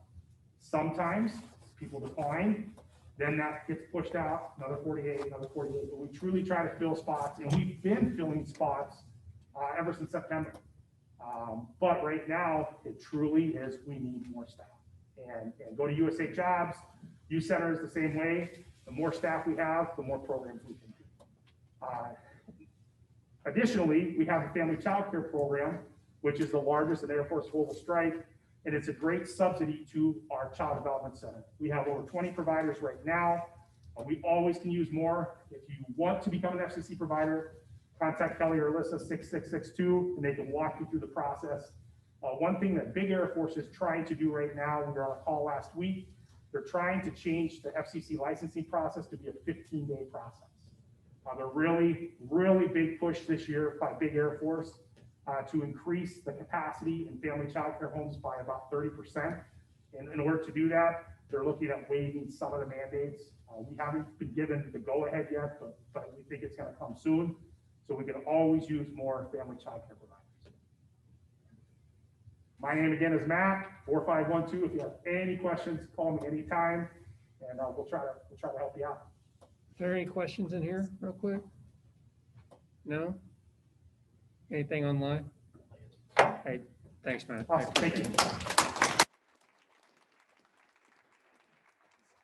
[SPEAKER 12] Sometimes people decline, then that gets pushed out, another 48, but we truly try to fill spots, and we've been filling spots ever since September. But right now, it truly is, we need more staff. And go to USA Jobs, Youth Center is the same way. The more staff we have, the more programs we can do. Additionally, we have a family child care program, which is the largest in Air Force Global Strike, and it's a great subsidy to our Child Development Center. We have over 20 providers right now. We always can use more. If you want to become an FCC provider, contact Kelly or Alyssa 6662, and they can walk you through the process. One thing that Big Air Force is trying to do right now, we were on a call last week, they're trying to change the FCC licensing process to be a 15-day process. The really big push this year by Big Air Force to increase the capacity in family child care homes by about 30%. And in order to do that, they're looking at waiving some of the mandates. We haven't been given the go-ahead yet, but we think it's going to come soon. So we can always use more family child care providers. My name again is Matt, 4512. If you have any questions, call me anytime, and we'll try to help you out.
[SPEAKER 4] Are there any questions in here real quick? No? Anything online? Hey, thanks, Matt.
[SPEAKER 12] Awesome. Thank you.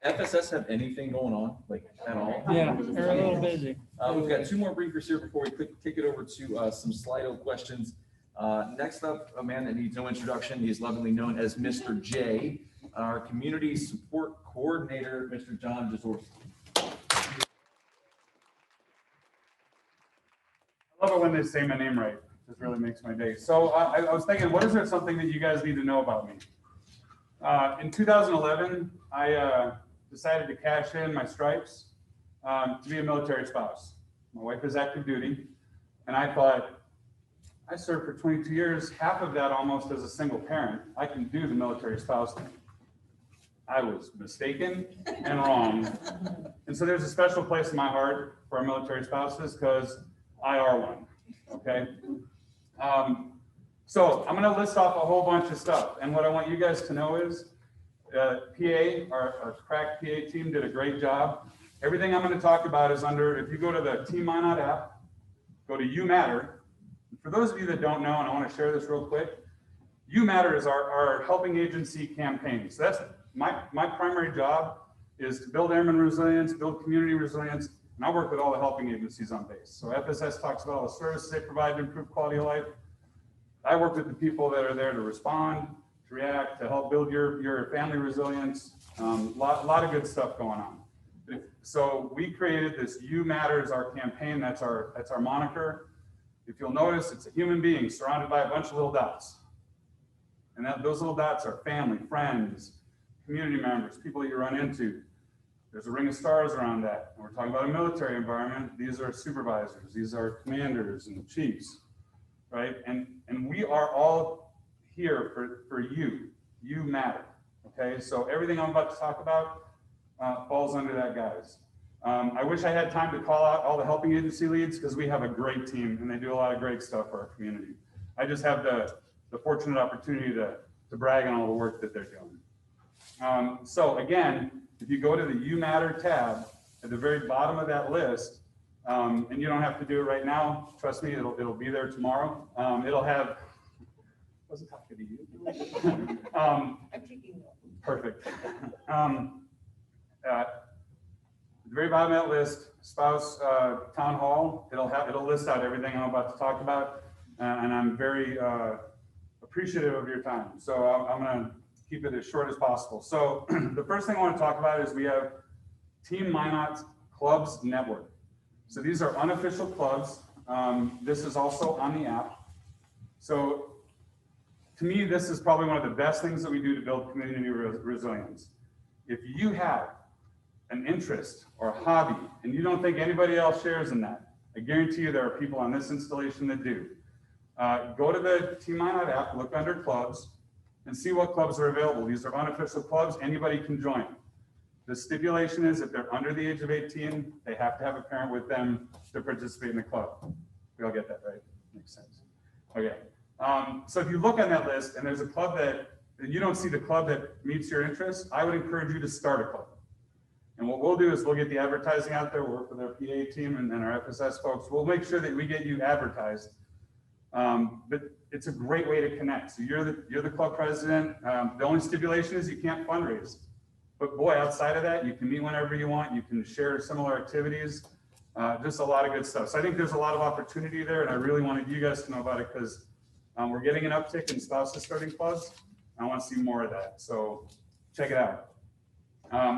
[SPEAKER 1] FSS have anything going on, like at all?
[SPEAKER 4] Yeah, they're a little busy.
[SPEAKER 1] We've got 2 more briefers here before we kick it over to some Slido questions. Next up, a man that needs no introduction. He's lovingly known as Mr. J, our community support coordinator, Mr. John Jasorski.
[SPEAKER 14] I love it when they say my name right. This really makes my day. So I was thinking, what is there something that you guys need to know about me? In 2011, I decided to cash in my stripes to be a military spouse. My wife is active duty, and I thought, I served for 22 years, half of that almost as a single parent. I can do the military spouse thing. I was mistaken and wrong. And so there's a special place in my heart for our military spouses because I are one, okay? So I'm gonna list off a whole bunch of stuff, and what I want you guys to know is, our crack PA team did a great job. Everything I'm gonna talk about is under, if you go to the Team Minot app, go to You Matter. For those of you that don't know, and I wanna share this real quick, You Matter is our helping agency campaign. So that's my primary job is to build airman resilience, build community resilience, and I work with all the helping agencies on base. So FSS talks about all the services they provide to improve quality of life. I work with the people that are there to respond, to react, to help build your family resilience. Lot of good stuff going on. So we created this You Matter is our campaign. That's our moniker. If you'll notice, it's a human being surrounded by a bunch of little dots. And those little dots are family, friends, community members, people that you run into. There's a ring of stars around that. And we're talking about a military environment. These are supervisors. These are commanders and chiefs, right? And we are all here for you. You matter, okay? So everything I'm about to talk about falls under that, guys. I wish I had time to call out all the helping agency leads because we have a great team and they do a lot of great stuff for our community. I just have the fortunate opportunity to brag on all the work that they're doing. So again, if you go to the You Matter tab at the very bottom of that list, and you don't have to do it right now, trust me, it'll be there tomorrow. It'll have, wasn't talking to you.
[SPEAKER 13] I'm taking notes.
[SPEAKER 14] Perfect. At the very bottom of that list, spouse town hall, it'll list out everything I'm about to talk about, and I'm very appreciative of your time. So I'm gonna keep it as short as possible. So the first thing I want to talk about is we have Team Minot Clubs Network. So these are unofficial clubs. This is also on the app. So to me, this is probably one of the best things that we do to build community resilience. If you have an interest or a hobby and you don't think anybody else shares in that, I guarantee you there are people on this installation that do. Go to the Team Minot app, look under clubs, and see what clubs are available. These are unofficial clubs, anybody can join. The stipulation is if they're under the age of 18, they have to have a parent with them to participate in the club. We all get that, right? Makes sense. Okay. So if you look on that list and there's a club that you don't see the club that meets your interests, I would encourage you to start a club. And what we'll do is we'll get the advertising out there, we'll work with our PA team and our FSS folks. We'll make sure that we get you advertised. But it's a great way to connect. So you're the club president. The only stipulation is you can't fundraise. But boy, outside of that, you can meet whenever you want. You can share similar activities. Just a lot of good stuff. So I think there's a lot of opportunity there, and I really wanted you guys to know about it because we're getting an uptick in spouses starting clubs. I want to see more of that. So check it out.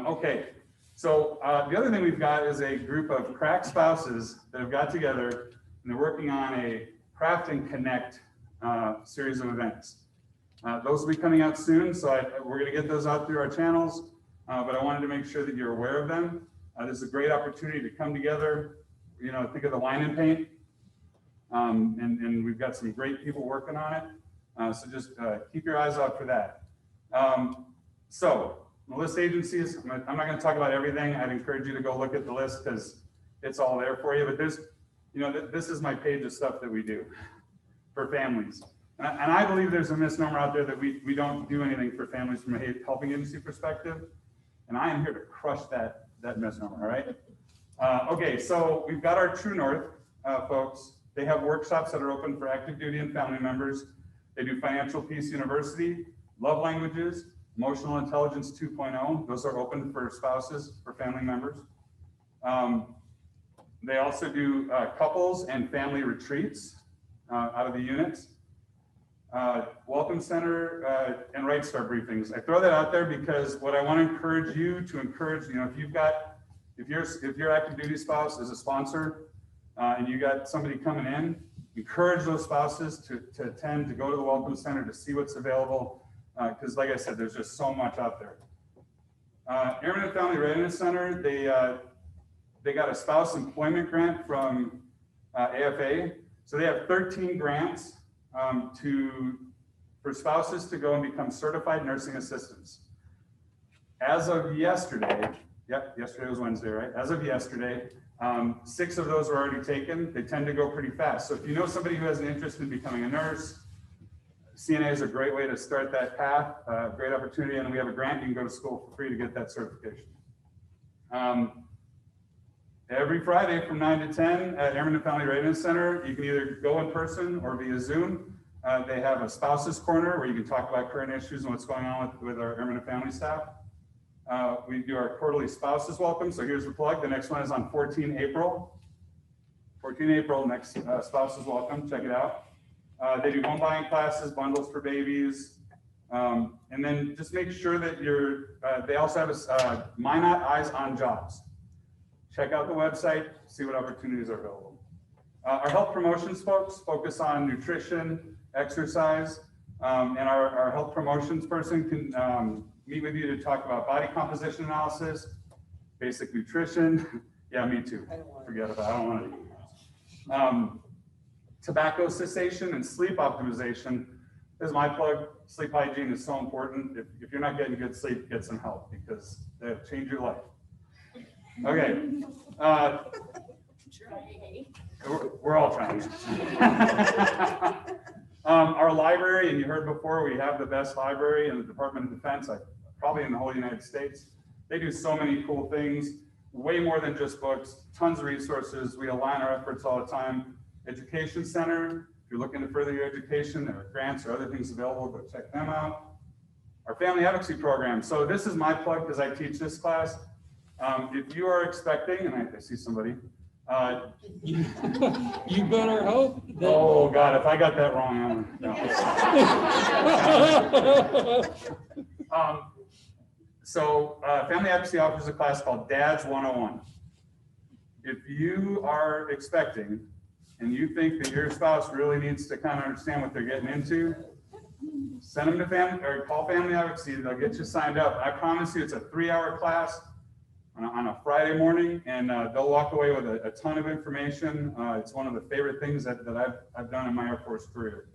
[SPEAKER 14] Okay. So the other thing we've got is a group of crack spouses that have got together and they're working on a Craft and Connect series of events. Those will be coming out soon, so we're going to get those out through our channels, but I wanted to make sure that you're aware of them. This is a great opportunity to come together, you know, think of the wine and paint, and we've got some great people working on it, so just keep your eyes out for that. So the list agencies, I'm not going to talk about everything. I'd encourage you to go look at the list because it's all there for you, but there's, you know, this is my page of stuff that we do for families. And I believe there's a misnomer out there that we don't do anything for families from a helping agency perspective. And I am here to crush that misnomer, all right? Okay, so we've got our True North folks. They have workshops that are open for active duty and family members. They do Financial Peace University, Love Languages, Emotional Intelligence 2.0. Those are open for spouses, for family members. They also do couples and family retreats out of the units. Welcome Center and Right Start briefings. I throw that out there because what I want to encourage you to encourage, you know, if your active duty spouse is a sponsor and you got somebody coming in, encourage those spouses to attend, to go to the Welcome Center to see what's available. Because like I said, there's just so much out there. Airman and Family Readiness Center, they got a spouse employment grant from AFA. So they have 13 grants for spouses to go and become certified nursing assistants. As of yesterday, yesterday was Wednesday, right? As of yesterday, 6 of those were already taken. They tend to go pretty fast. So if you know somebody who has an interest in becoming a nurse, CNA is a great way to start that path, great opportunity, and we have a grant. You can go to school for free to get that certification. Every Friday from 9 to 10 at Airman and Family Readiness Center, you can either go in person or via Zoom. They have a spouses corner where you can talk about current issues and what's going on with our Airman and Family staff. We do our quarterly spouses welcome. So here's the plug. The next one is on 14 April. 14 April, next spouses welcome. Check it out. They do home buying classes, bundles for babies. And then just make sure that they also have a Minot Eyes on Jobs. Check out the website, see what opportunities are available. Our health promotions folks focus on nutrition, exercise, and our health promotions person can meet with you to talk about body composition analysis, basic nutrition. Yeah, me too. Forget about it. I don't want to eat. Tobacco cessation and sleep optimization. This is my plug. Sleep hygiene is so important. If you're not getting good sleep, get some help because they'll change your life. Okay. We're all trying. Our library, and you heard before, we have the best library in the Department of Defense, probably in the whole United States. They do so many cool things, way more than just books, tons of resources. We align our efforts all the time. Education Center, if you're looking to further your education, there are grants or other things available, go check them out. Our Family Advocacy program. So this is my plug because I teach this class. If you are expecting, and I see somebody,
[SPEAKER 4] you better hope that.
[SPEAKER 14] Oh God, if I got that wrong, Family Advocacy offers a class called Dads 101. If you are expecting and you think that your spouse really needs to kind of understand what they're getting into, send them to family or call Family Advocacy. They'll get you signed up. I promise you, it's a 3-hour class on a Friday morning, and they'll walk away with a ton of information. It's one of the favorite things that I've done in my Air Force career.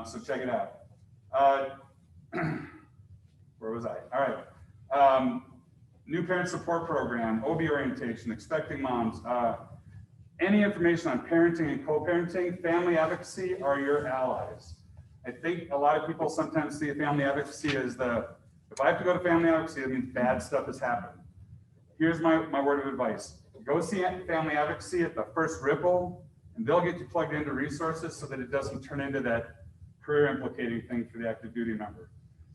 [SPEAKER 14] So check it out. Where was I? All right. New parent support program, OB orientation, expecting moms. Any information on parenting and co-parenting, Family Advocacy are your allies. I think a lot of people sometimes see Family Advocacy as if I have to go to Family Advocacy, it means bad stuff has happened. Here's my word of advice. Go see Family Advocacy at the first ripple, and they'll get you plugged into resources so that it doesn't turn into that career implicating thing for the active duty member.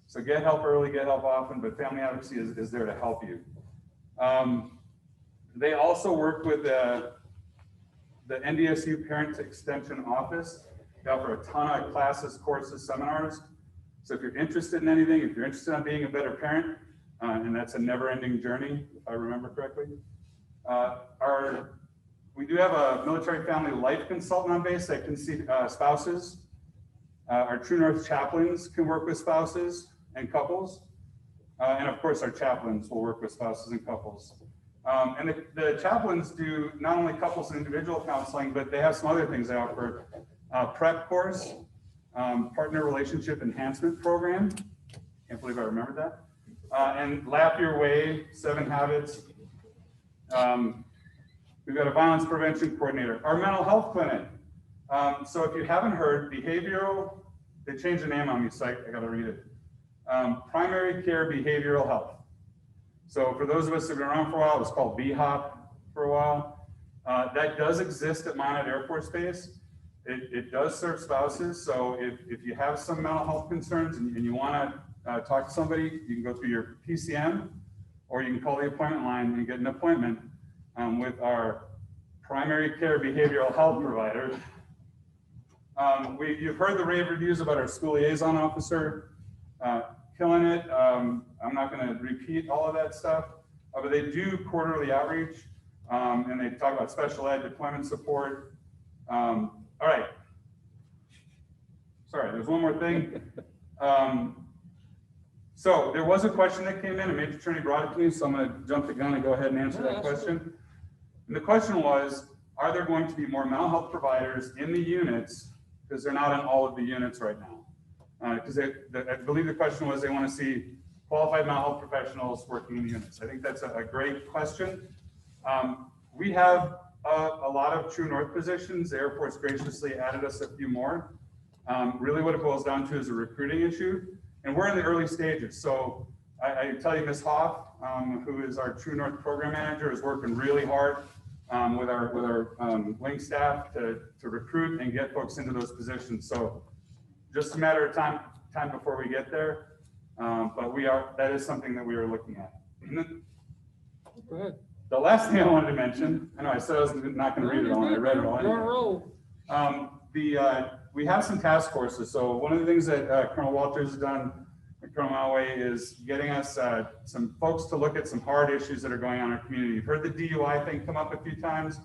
[SPEAKER 14] So get help early, get help often, but Family Advocacy is there to help you. They also work with the NDSU Parent Extension Office. They offer a ton of classes, courses, seminars. So if you're interested in anything, if you're interested in being a better parent, and that's a never-ending journey, if I remember correctly. We do have a military family life consultant on base that can see spouses. Our True North chaplains can work with spouses and couples. And of course, our chaplains will work with spouses and couples. And the chaplains do not only couples and individual counseling, but they have some other things they offer. Prep course, partner relationship enhancement program. Can't believe I remembered that. And Laugh Your Way, 7 Habits. We've got a violence prevention coordinator. Our mental health clinic. So if you haven't heard, behavioral, they changed the name on me, so I gotta read it. Primary Care Behavioral Health. So for those of us that have been around for a while, it was called BHOP for a while. That does exist at Minot Air Force Base. It does serve spouses. So if you have some mental health concerns and you wanna talk to somebody, you can go through your PCM, or you can call the appointment line and get an appointment with our primary care behavioral health provider. You've heard the rave reviews about our school liaison officer, killing it. I'm not going to repeat all of that stuff, but they do quarterly outreach, and they talk about special ed deployment support. All right. Sorry, there's one more thing. So there was a question that came in, and Major Attorney brought it to me, so I'm going to jump the gun and go ahead and answer that question. And the question was, are there going to be more mental health providers in the units, because they're not in all of the units right now? Because I believe the question was they want to see qualified mental health professionals working in the units. I think that's a great question. We have a lot of True North positions. The Air Force graciously added us a few more. Really what it boils down to is a recruiting issue, and we're in the early stages. So I tell you, Ms. Hoff, who is our True North program manager, is working really hard with our wing staff to recruit and get folks into those positions. So just a matter of time before we get there. But that is something that we are looking at.
[SPEAKER 4] Go ahead.
[SPEAKER 14] The last thing I wanted to mention, I know I said I was not going to read it all, I read it all. Anyway. We have some task forces. So one of the things that Colonel Walters has done at Colonel Malway is getting us some folks to look at some hard issues that are going on in our community. You've heard the DUI thing come up a few times.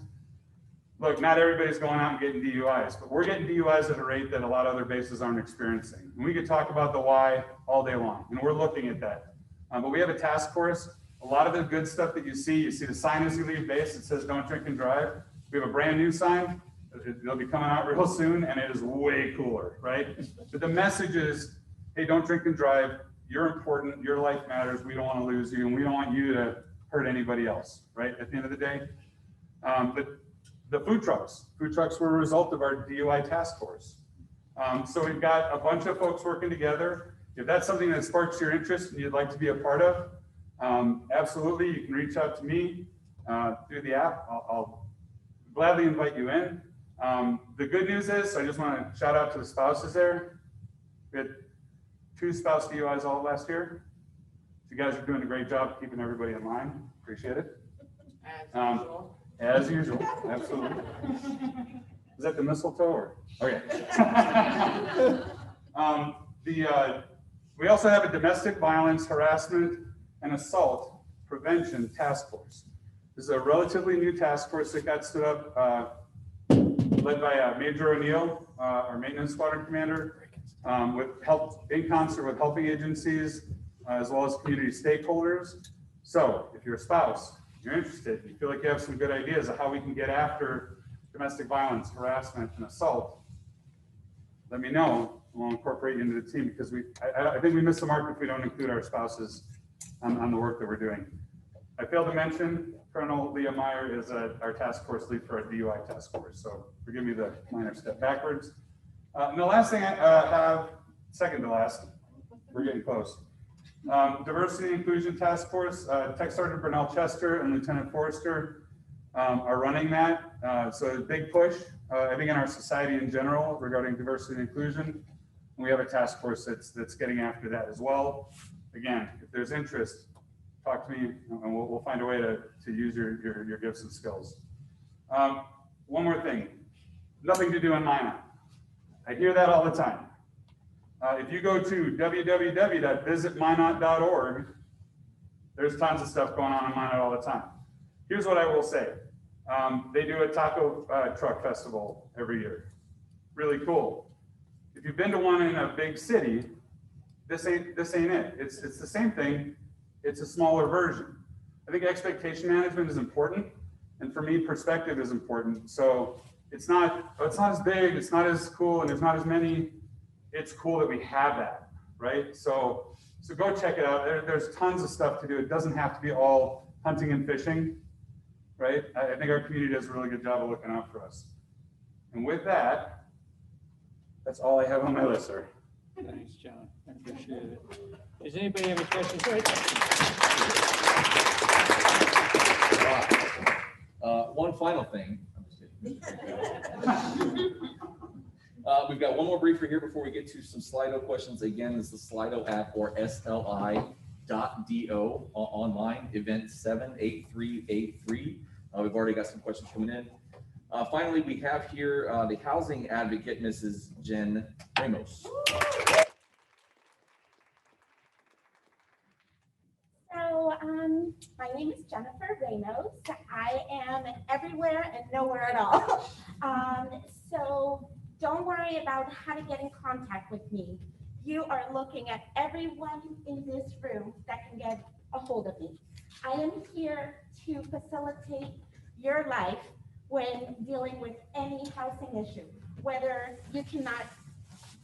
[SPEAKER 14] Look, not everybody's going out and getting DUIs, but we're getting DUIs at a rate that a lot of other bases aren't experiencing. And we could talk about the why all day long, and we're looking at that. But we have a task force. A lot of the good stuff that you see the sign as you leave base, it says don't drink and drive. We have a brand new sign. It'll be coming out real soon, and it is way cooler, right? But the message is, hey, don't drink and drive. You're important. Your life matters. We don't want to lose you, and we don't want you to hurt anybody else, right? At the end of the day. But the food trucks were a result of our DUI task force. So we've got a bunch of folks working together. If that's something that sparks your interest and you'd like to be a part of, absolutely, you can reach out to me through the app. I'll gladly invite you in. The good news is, I just want to shout out to the spouses there. We had 2 spouse DUIs all last year. You guys are doing a great job keeping everybody in line. Appreciate it. As usual, absolutely. Is that the mistletoe or? Okay. We also have a domestic violence, harassment, and assault prevention task force. This is a relatively new task force that got stood up, led by Major O'Neill, our maintenance squadron commander, in concert with helping agencies, as well as community stakeholders. So if you're a spouse, you're interested, you feel like you have some good ideas of how we can get after domestic violence, harassment, and assault, let me know. We'll incorporate you into the team, because I think we miss the mark if we don't include our spouses on the work that we're doing. I failed to mention Colonel Leah Meyer is our task force lead for our DUI task force, so forgive me the minor step backwards. And the last thing I have, second to last, we're getting close. Diversity and Inclusion Task Force, Tech Sergeant Bernal Chester and Lieutenant Forrester are running that. So a big push, I think, in our society in general regarding diversity and inclusion. And we have a task force that's getting after that as well. Again, if there's interest, talk to me, and we'll find a way to use your gifts and skills. One more thing, nothing to do in Minot. I hear that all the time. If you go to www.visitminot.org, there's tons of stuff going on in Minot all the time. Here's what I will say. They do a taco truck festival every year. Really cool. If you've been to one in a big city, this ain't it. It's the same thing. It's a smaller version. I think expectation management is important, and for me, perspective is important. So it's not as big, it's not as cool, and there's not as many. It's cool that we have that, right? So go check it out. There's tons of stuff to do. It doesn't have to be all hunting and fishing, right? I think our community does a really good job of looking out for us. And with that, that's all I have on my list, sir.
[SPEAKER 4] Thanks, John. I appreciate it. Does anybody have any questions?
[SPEAKER 1] One final thing. I'm just kidding. We've got one more briefer here before we get to some Slido questions. Again, this is the Slido app, or SLI.do, online, event 78383. We've already got some questions coming in. Finally, we have here the housing advocate, Mrs. Jen Ramos.
[SPEAKER 15] So, my name is Jennifer Ramos. I am everywhere and nowhere at all. So don't worry about how to get in contact with me. You are looking at everyone in this room that can get a hold of me. I am here to facilitate your life when dealing with any housing issue, whether you cannot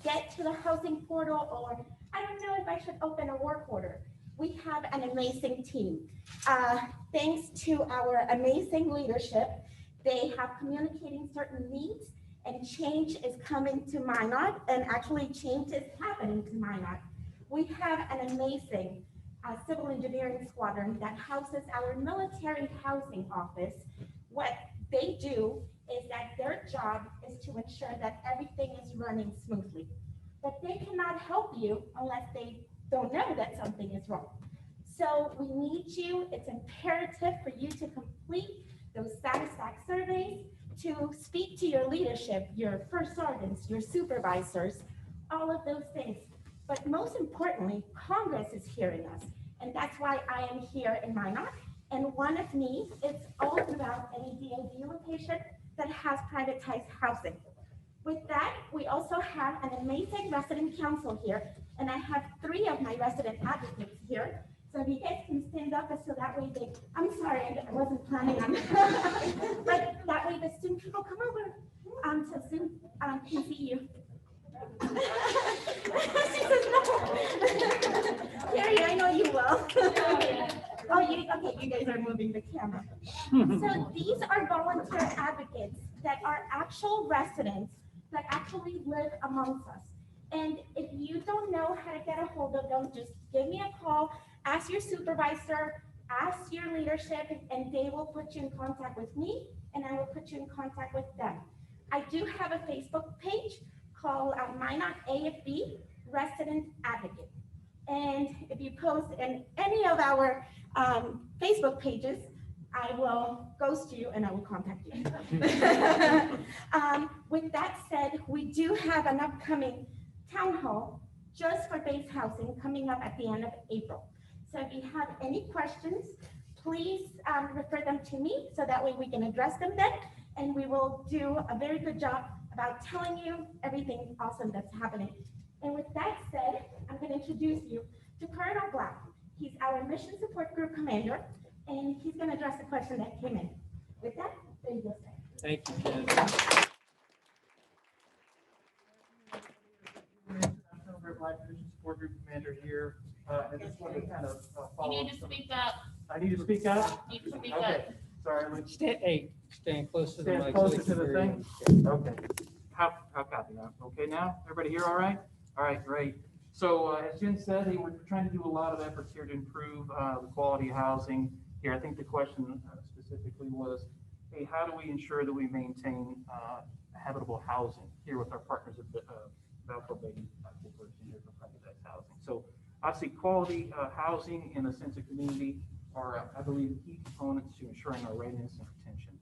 [SPEAKER 15] get to the housing portal, or I don't know if I should open a work order. We have an amazing team. Thanks to our amazing leadership, they have communicating certain needs, and change is coming to Minot, and actually change is happening to Minot. We have an amazing civil engineering squadron that houses our military housing office. What they do is that their job is to ensure that everything is running smoothly. But they cannot help you unless they don't know that something is wrong. So we need you, it's imperative for you to complete those satisfaction surveys, to speak to your leadership, your first sergeants, your supervisors, all of those things. But most importantly, Congress is hearing us. And that's why I am here in Minot. And one of me is all about any DOD location that has privatized housing. With that, we also have an amazing resident council here. And I have 3 of my resident advocates here. So if you guys can stand up so that way I'm sorry, I wasn't planning on but that way the student people come over, so student can see you. She says no. Carrie, I know you will. Oh, okay, you guys are moving the camera. So these are volunteer advocates that are actual residents that actually live amongst us. And if you don't know how to get a hold of them, just give me a call, ask your supervisor, ask your leadership, and they will put you in contact with me, and I will put you in contact with them. I do have a Facebook page called Minot AFB Resident Advocate. And if you post in any of our Facebook pages, I will ghost you and I will contact you. With that said, we do have an upcoming town hall just for base housing coming up at the end of April. So if you have any questions, please refer them to me so that way we can address them then, and we will do a very good job about telling you everything awesome that's happening. And with that said, I'm going to introduce you to Colonel Black. He's our Mission Support Group Commander, and he's going to address the question that came in. With that, there you go, sir.
[SPEAKER 4] Thank you, Jen.
[SPEAKER 16] Black Mission Support Group Commander here. I just wanted to kind of
[SPEAKER 9] You
[SPEAKER 16] follow
[SPEAKER 9] need
[SPEAKER 16] up
[SPEAKER 9] to
[SPEAKER 16] some-
[SPEAKER 9] speak up.
[SPEAKER 16] I need to speak up?
[SPEAKER 9] You need to speak
[SPEAKER 16] Okay,
[SPEAKER 9] up.
[SPEAKER 16] sorry.
[SPEAKER 4] Stand close to the
[SPEAKER 16] Stand
[SPEAKER 4] mic.
[SPEAKER 16] closer
[SPEAKER 4] so
[SPEAKER 16] to the
[SPEAKER 4] we can
[SPEAKER 16] thing?
[SPEAKER 4] hear you.
[SPEAKER 16] Okay. How copy now? Okay now? Everybody here all right? All right, great. So as Jen said, hey, we're trying to do a lot of efforts here to improve the quality of housing here. I think the question specifically was, hey, how do we ensure that we maintain habitable housing here with our partners at Balfour Beatty Corporation here for privatized housing? So obviously quality housing and a sense of community are, I believe, key components to ensuring our readiness and retention.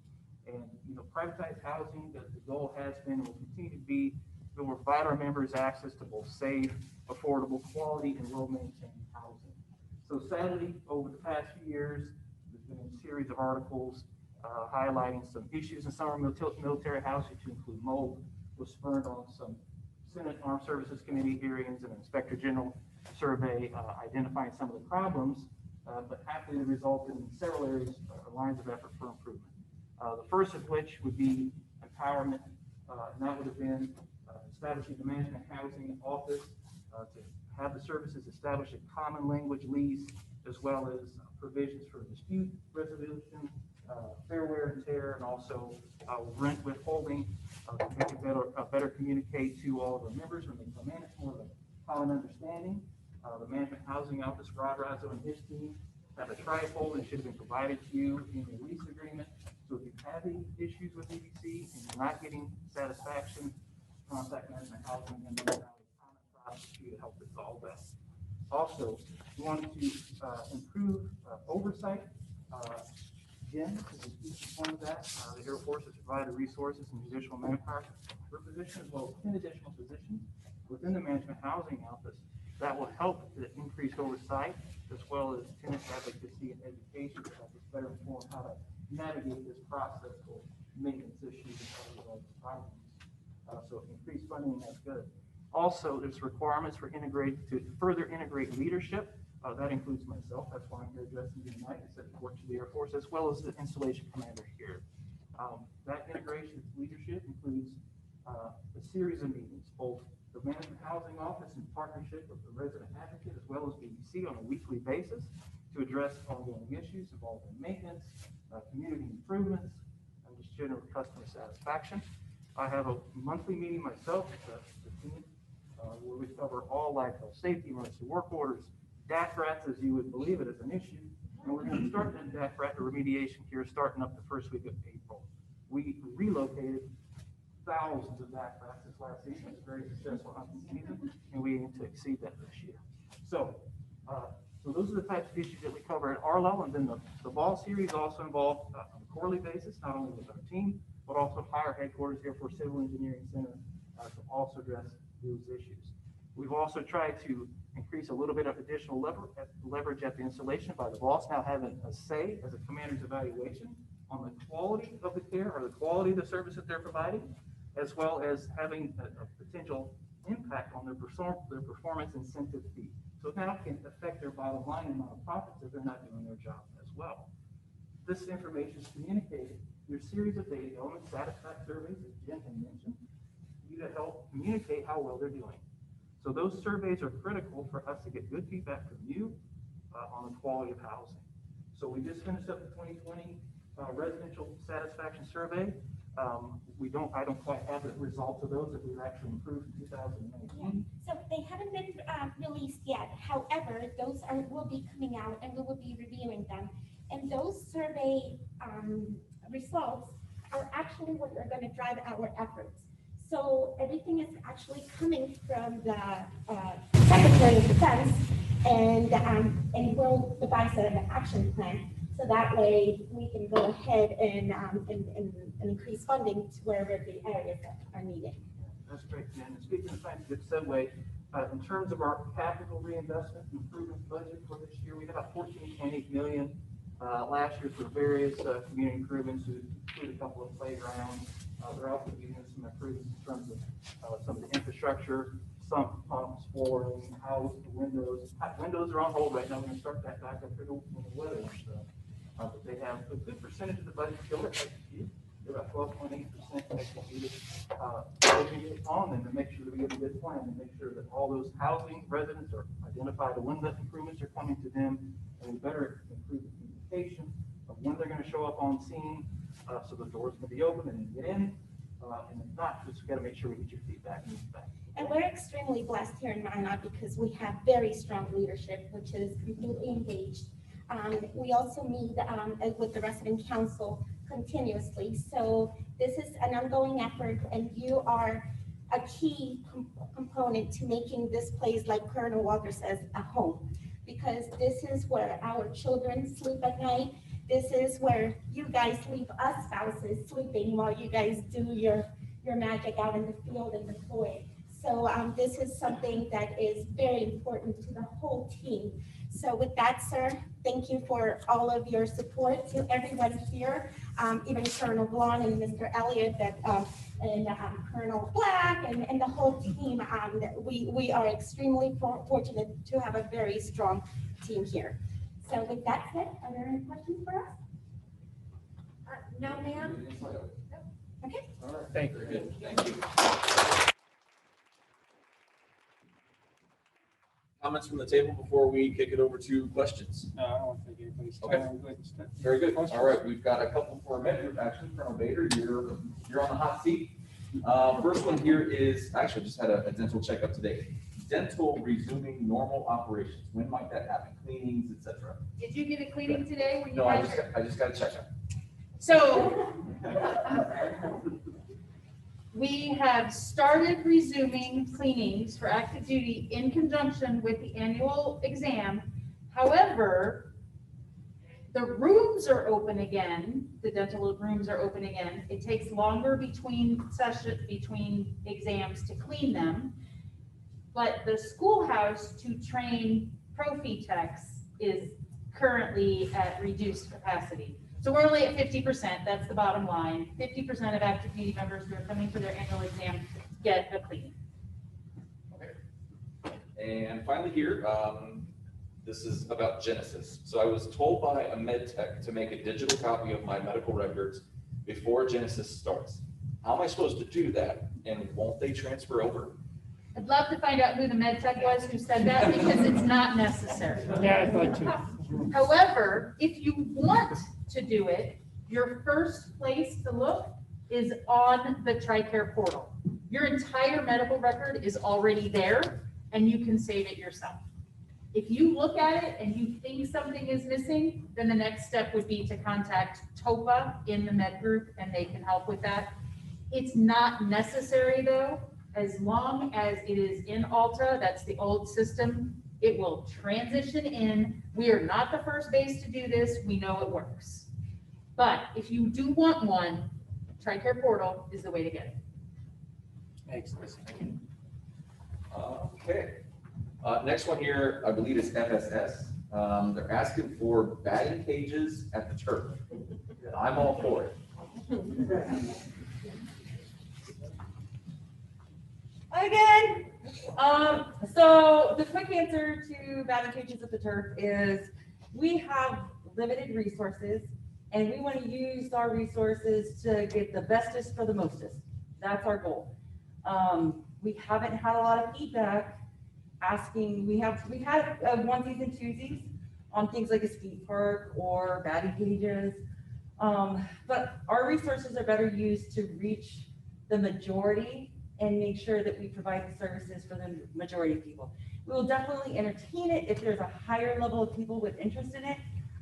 [SPEAKER 16] And, you know, privatized housing, the goal has been and will continue to be to provide our members access to both safe, affordable, quality, and well-maintained housing. So sadly, over the past few years, there's been a series of articles highlighting some issues in some of our military housing, to include mold, was spurned on some Senate Armed Services Committee hearings and Inspector General survey identifying some of the problems, but happily they resulted in several areas, lines of effort for improvement. The first of which would be empowerment, and that would have been establishing the management housing office to have the services establish a common language lease, as well as provisions for dispute resolution, fair wear and tear, and also rent withholding to make it better communicate to all of our members when they come in. It's more of a common understanding. The management housing office, Rod Razzo and his team have a trifold and should have been provided to you in the lease agreement. So if you have any issues with EBC and you're not getting satisfaction, contact management housing and then have a common process for you to help resolve that. Also, we want to improve oversight. Again, this is a key component of that. The Air Force has provided resources and additional manpower per position, as well as 10 additional positions within the management housing office that will help to increase oversight, as well as tenant advocacy and education to help us better inform how to navigate this process for maintenance issues and other problems. So increased funding, that's good. Also, there's requirements for further integrate leadership. That includes myself. That's why I'm here addressing you tonight. I said report to the Air Force, as well as the installation commander here. That integration leadership includes a series of meetings, both the management housing office in partnership with the resident advocate, as well as BBC on a weekly basis to address ongoing issues involving maintenance, community improvements, and just general customer satisfaction. I have a monthly meeting myself, the team, where we cover all life health safety, emergency work orders, DAC rats, as you would believe it, is an issue. And we're going to start that DAC rat remediation here, starting up the first week of April. We relocated thousands of DAC rats this last season. It's a very successful hunting season, and we aim to exceed that this year. So those are the types of issues that we cover at our level, and then the ball series also involved on a quarterly basis, not only with our team, but also higher headquarters here for Civil Engineering Center to also address those issues. We've also tried to increase a little bit of additional leverage at the installation by the boss now having a say as a commander's evaluation on the quality of the care or the quality of the service that they're providing, as well as having a potential impact on their performance incentive fee. So now it can affect their bottom line and amount of profits if they're not doing their job as well. This information is communicated through a series of data element satisfaction surveys, as Jen had mentioned, to help communicate how well they're doing. So those surveys are critical for us to get good feedback from you on the quality of housing. So we just finished up the 2020 residential satisfaction survey. I don't quite have the results of those that we've actually improved in 2019.
[SPEAKER 15] So they haven't been released yet. However, those will be coming out and we will be reviewing them. And those survey results are actually what are going to drive our efforts. So everything is actually coming from the Secretary of Defense, and we'll devise an action plan. So that way we can go ahead and increase funding to wherever the areas that are needed.
[SPEAKER 16] That's great, Jen. And speaking of trying to get segue, in terms of our capital reinvestment and improvement budget for this year, we had about $14.8 million last year for various community improvements, to include a couple of playgrounds. They're also giving us some improvements in terms of some of the infrastructure, sump pumps, flooring, house, windows. Windows are on hold right now. We're going to start that back up when the weather warms up. But they have a good percentage of the budget still executed. They're about 12.8% executed on them to make sure that we get a good plan and make sure that all those housing residents are identified when the improvements are coming to them, and we better improve the communication of when they're going to show up on scene, so the doors can be open and you get in. And if not, just got to make sure we get your feedback and feedback.
[SPEAKER 15] And we're extremely blessed here in Minot because we have very strong leadership, which is completely engaged. We also meet with the resident council continuously. So this is an ongoing effort, and you are a key component to making this place, like Colonel Walker says, a home. Because this is where our children sleep at night. This is where you guys leave us spouses sleeping while you guys do your magic out in the field and the toy. So this is something that is very important to the whole team. So with that, sir, thank you for all of your support to everyone here, even Colonel Blon and Mr. Elliott, and Colonel Black and the whole team. We are extremely fortunate to have a very strong team here. So with that said, are there any questions for us?
[SPEAKER 10] No, ma'am.
[SPEAKER 15] Okay.
[SPEAKER 1] All right, thank you. Thank you. Comments from the table before we kick it over to questions?
[SPEAKER 17] No, I don't think anybody's.
[SPEAKER 1] Okay. Very good. All right, we've got a couple for amendment actions. Colonel Bader, you're on the hot seat. First one here is, actually just had a dental checkup today. Dental resuming normal operations. When might that happen? Cleanings, etc.
[SPEAKER 6] Did you get a cleaning today?
[SPEAKER 1] No, I just got a checkup.
[SPEAKER 6] So we have started resuming cleanings for active duty in conjunction with the annual exam. However, the rooms are open again. The dental rooms are open again. It takes longer between exams to clean them. But the schoolhouse to train profi techs is currently at reduced capacity. So we're only at 50%, that's the bottom line. 50% of active duty members who are coming for their annual exam get a cleaning.
[SPEAKER 1] Okay. And finally here, this is about Genesis. So I was told by a med tech to make a digital copy of my medical records before Genesis starts. How am I supposed to do that? And won't they transfer over?
[SPEAKER 6] I'd love to find out who the med tech was who said that, because it's not necessary.
[SPEAKER 4] Yeah, I thought too.
[SPEAKER 6] However, if you want to do it, your first place to look is on the TRICARE portal. Your entire medical record is already there and you can save it yourself. If you look at it and you think something is missing, then the next step would be to contact TOPA in the med group and they can help with that. It's not necessary though, as long as it is in Alta, that's the old system, it will transition in. We are not the first base to do this, we know it works. But if you do want one, TRICARE portal is the way to get it.
[SPEAKER 16] Thanks.
[SPEAKER 1] Okay. Next one here, I believe is FSS. They're asking for batting cages at the turf. I'm all for it.
[SPEAKER 7] Again, so the quick answer to batting cages at the turf is we have limited resources and we want to use our resources to get the bestest for the mostest. That's our goal. We haven't had a lot of feedback asking, we had onesies and twosies on things like a skate park or batting cages. But our resources are better used to reach the majority and make sure that we provide the services for the majority of people. We will definitely entertain it if there's a higher level of people with interest in it.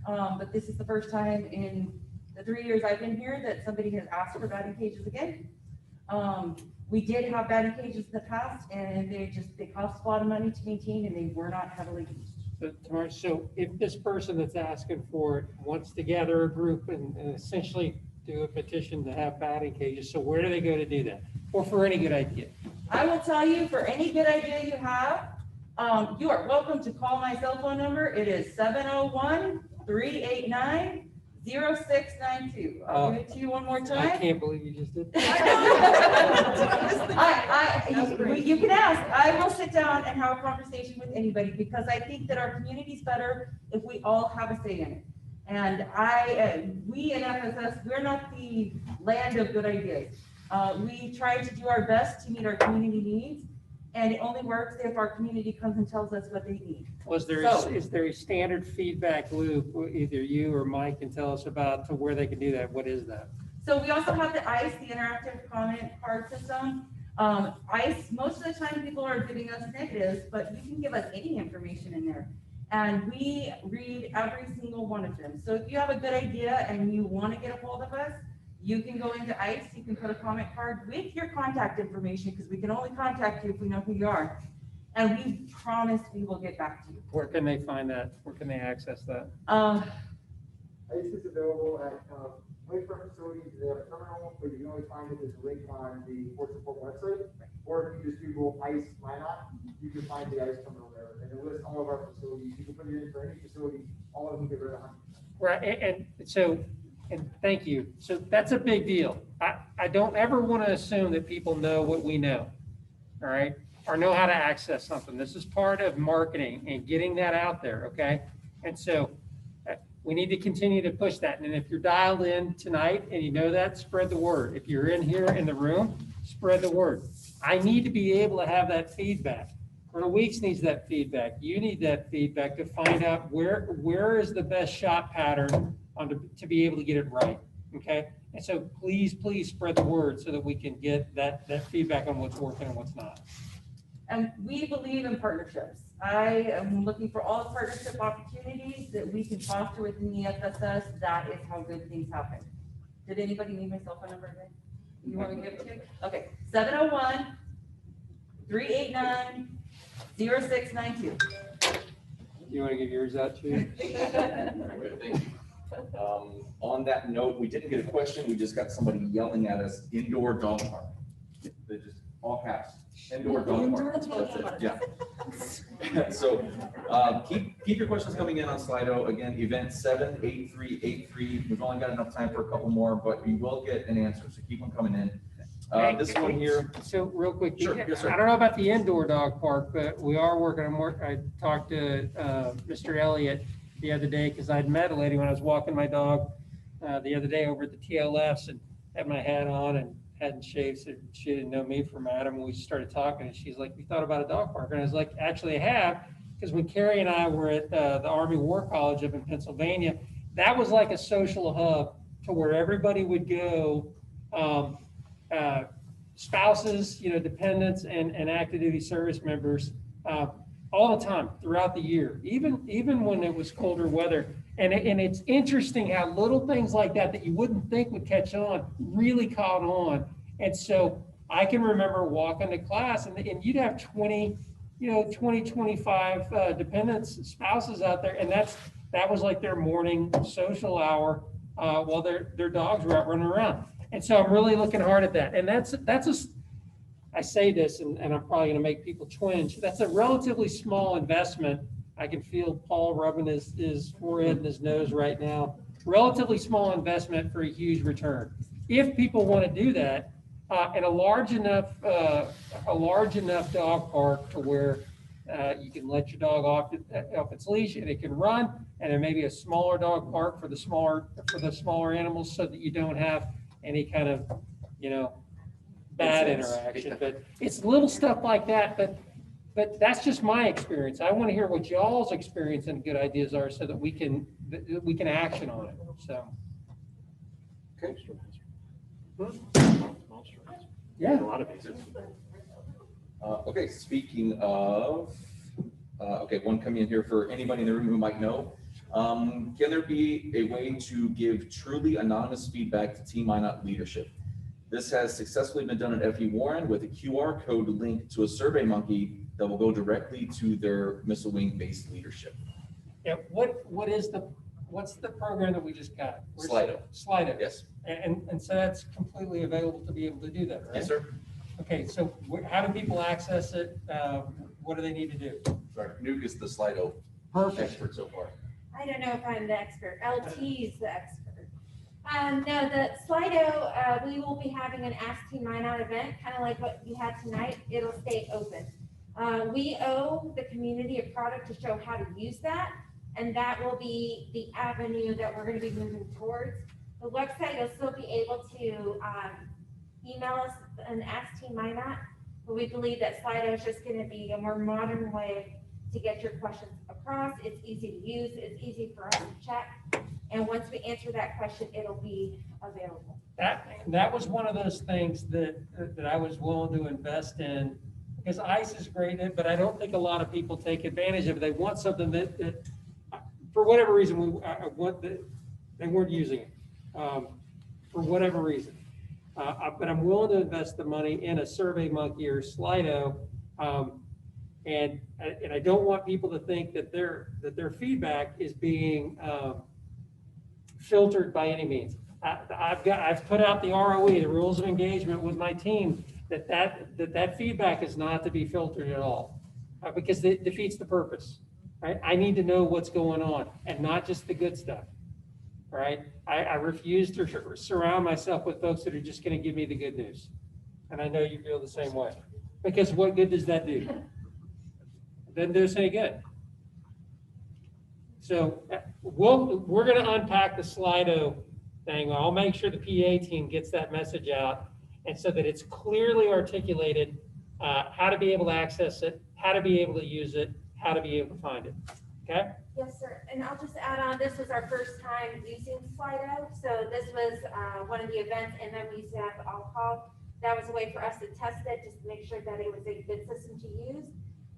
[SPEAKER 7] But this is the first time in the 3 years I've been here that somebody has asked for batting cages again. We did have batting cages in the past and they cost a lot of money to maintain and they were not heavily used.
[SPEAKER 4] So, Tamara, so if this person that's asking for it wants to gather a group and essentially do a petition to have batting cages, so where do they go to do that? Or for any good idea?
[SPEAKER 7] I will tell you, for any good idea you have, you are welcome to call my cell phone number. It is 701-389-0692. I'll give it to you one more time.
[SPEAKER 4] I can't believe you just did that.
[SPEAKER 7] You can ask. I will sit down and have a conversation with anybody because I think that our community is better if we all have a say in it. And we in FSS, we're not the land of good ideas. We try to do our best to meet our community needs, and it only works if our community comes and tells us what they need.
[SPEAKER 4] Is there a standard feedback loop, either you or Mike can tell us about to where they can do that? What is that?
[SPEAKER 7] So we also have the ICE, the interactive comment card system. ICE, most of the time people are giving us negatives, but you can give us any information in there. And we read every single one of them. So if you have a good idea and you want to get a hold of us, you can go into ICE, you can put a comment card with your contact information because we can only contact you if we know who you are. And we promise we will get back to you.
[SPEAKER 4] Where can they find that? Where can they access that?
[SPEAKER 17] ICE is available at lakefront facilities. They have a terminal, but you can always find it as a link on the Port Support website. Or if you just Google ICE Minot, you can find the ICE terminal there. And it lists all of our facilities. You can put it in for any facility, all of them get rid of 100%.
[SPEAKER 4] Right, and thank you. So that's a big deal. I don't ever want to assume that people know what we know, all right? Or know how to access something. This is part of marketing and getting that out there, okay? And so we need to continue to push that. And if you're dialed in tonight and you know that, spread the word. If you're in here in the room, spread the word. I need to be able to have that feedback. Colonel Weeks needs that feedback. You need that feedback to find out where is the best shot pattern to be able to get it right, okay? And so please spread the word so that we can get that feedback on what's working and what's not.
[SPEAKER 7] And we believe in partnerships. I am looking for all the partnership opportunities that we can foster within the FSS. That is how good things happen. Did anybody need my cell phone number again? You want me to give it to you? Okay, 701-389-0692.
[SPEAKER 4] You want to give yours out too?
[SPEAKER 1] On that note, we didn't get a question. We just got somebody yelling at us, indoor dog park. They just all caps, indoor dog park. That's it. Yeah. So keep your questions coming in on Slido. Again, event 78383. We've only got enough time for a couple more, but we will get an answer. So keep them coming in. This one here.
[SPEAKER 4] So real quick,
[SPEAKER 1] Sure. Yes, sir.
[SPEAKER 4] I don't know about the indoor dog park, but we are working on more. I talked to Mr. Elliott the other day because I'd met a lady when I was walking my dog the other day over at the TLFs and had my hat on and hadn't shaved, so she didn't know me from Adam. And we started talking and she's like, "We thought about a dog park." And I was like, "Actually, I have," because when Carrie and I were at the Army War College up in Pennsylvania, that was like a social hub to where everybody would go spouses, dependents and active duty service members, all the time throughout the year, even when it was colder weather. And it's interesting how little things like that you wouldn't think would catch on really caught on. And so I can remember walking to class and you'd have 20, 25 dependents, spouses out there. And that was like their morning social hour while their dogs were out running around. And so I'm really looking hard at that. And I say this, and I'm probably going to make people twinge. That's a relatively small investment. I can feel Paul rubbing his forehead and his nose right now. Relatively small investment for a huge return. If people want to do that, and a large enough dog park to where you can let your dog off its leash and it can run, and then maybe a smaller dog park for the smaller animals, so that you don't have any kind of bad interaction. But it's little stuff like that. But that's just my experience. I want to hear what y'all's experience and good ideas are, so that we can action on it. So.
[SPEAKER 5] Okay.
[SPEAKER 4] Yeah.
[SPEAKER 5] A lot of these.
[SPEAKER 1] Okay, speaking of, one coming in here for anybody in the room who might know. Can there be a way to give truly anonymous feedback to Team Minot Leadership? This has successfully been done at FE Warren with a QR code linked to a Survey Monkey that will go directly to their missile wing based leadership.
[SPEAKER 4] Yeah. What's the program that we just got?
[SPEAKER 1] Slido.
[SPEAKER 4] Slido.
[SPEAKER 1] Yes.
[SPEAKER 4] And so that's completely available to be able to do that, right?
[SPEAKER 1] Yes, sir.
[SPEAKER 4] Okay, so how do people access it? What do they need to do?
[SPEAKER 1] Sorry, Nuke is the Slido expert so far.
[SPEAKER 11] I don't know if I'm the expert. LT is the expert. No, the Slido, we will be having an Ask Team Minot event, kind of like what you had tonight. It'll stay open. We owe the community a product to show how to use that, and that will be the avenue that we're going to be moving towards. The website, you'll still be able to email us and Ask Team Minot, but we believe that Slido is just going to be a more modern way to get your questions across. It's easy to use. It's easy for us to check. And once we answer that question, it'll be available.
[SPEAKER 4] That was one of those things that I was willing to invest in, because ICE is great, but I don't think a lot of people take advantage of it. They want something that for whatever reason, they weren't using it for whatever reason. But I'm willing to invest the money in a Survey Monkey or Slido, and I don't want people to think that their feedback is being filtered by any means. I've put out the ROE, the rules of engagement, with my team, that feedback is not to be filtered at all, because it defeats the purpose. Right? I need to know what's going on, and not just the good stuff. Right? I refuse to surround myself with folks that are just going to give me the good news, and I know you feel the same way. Because what good does that do? It doesn't do us any good. So we're going to unpack the Slido thing. I'll make sure the PA team gets that message out, and so that it's clearly articulated how to be able to access it, how to be able to use it, how to be able to find it. Okay?
[SPEAKER 11] Yes, sir. And I'll just add on, this was our first time using Slido. So this was one of the events, and then we used to have the all-call. That was a way for us to test it, just to make sure that it was a good system to use.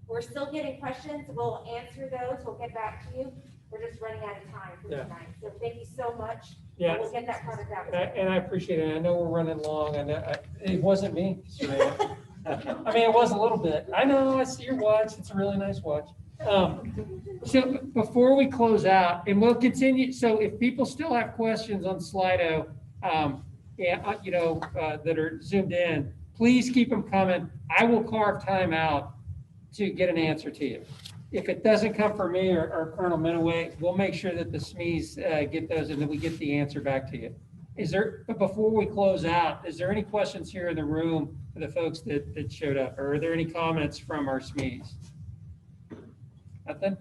[SPEAKER 11] We're still getting questions. We'll answer those. We'll get back to you. We're just running out of time for tonight. So thank you so much.
[SPEAKER 4] Yeah.
[SPEAKER 11] We'll get that product out.
[SPEAKER 4] And I appreciate it. I know we're running long, and it wasn't me. I mean, it was a little bit. I know, I see your watch. It's a really nice watch. So before we close out, and we'll continue, so if people still have questions on Slido, that are zoomed in, please keep them coming. I will carve time out to get an answer to you. If it doesn't come from me or Colonel Minoway, we'll make sure that the SMEs get those, and that we get the answer back to you. But before we close out, is there any questions here in the room for the folks that showed up? Or are there any comments from our SMEs? Nothing?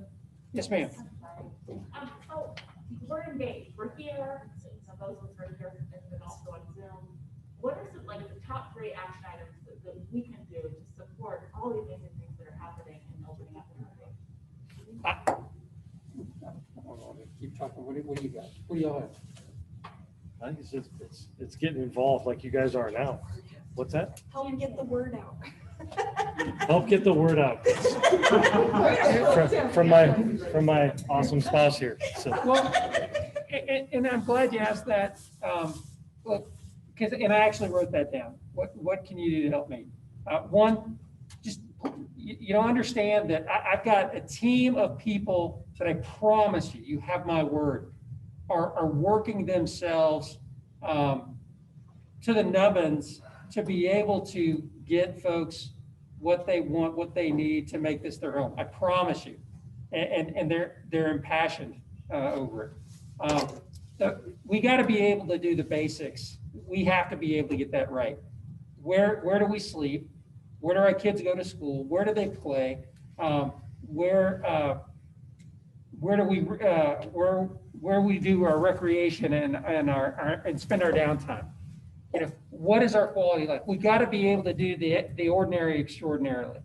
[SPEAKER 4] Yes, ma'am.
[SPEAKER 9] So we're engaged. We're here. So those of us are here and also on Zoom. What are some, like, the top 3 action items that we can do to support all the amazing things that are happening and opening up in our day?
[SPEAKER 4] Keep talking. What do you got? What do y'all have?
[SPEAKER 2] I think it's getting involved like you guys are now. What's that?
[SPEAKER 8] Help get the word out.
[SPEAKER 2] Help get the word out from my awesome spouse here. So.
[SPEAKER 4] Well, and I'm glad you asked that. Look, and I actually wrote that down. What can you do to help me? One, just you don't understand that I've got a team of people that I promise you have my word, are working themselves to the nubbins to be able to get folks what they want, what they need to make this their home. I promise you, and they're impassioned over it. We got to be able to do the basics. We have to be able to get that right. Where do we sleep? Where do our kids go to school? Where do they play? Where we do our recreation and spend our downtime? What is our quality like? We got to be able to do the ordinary extraordinarily,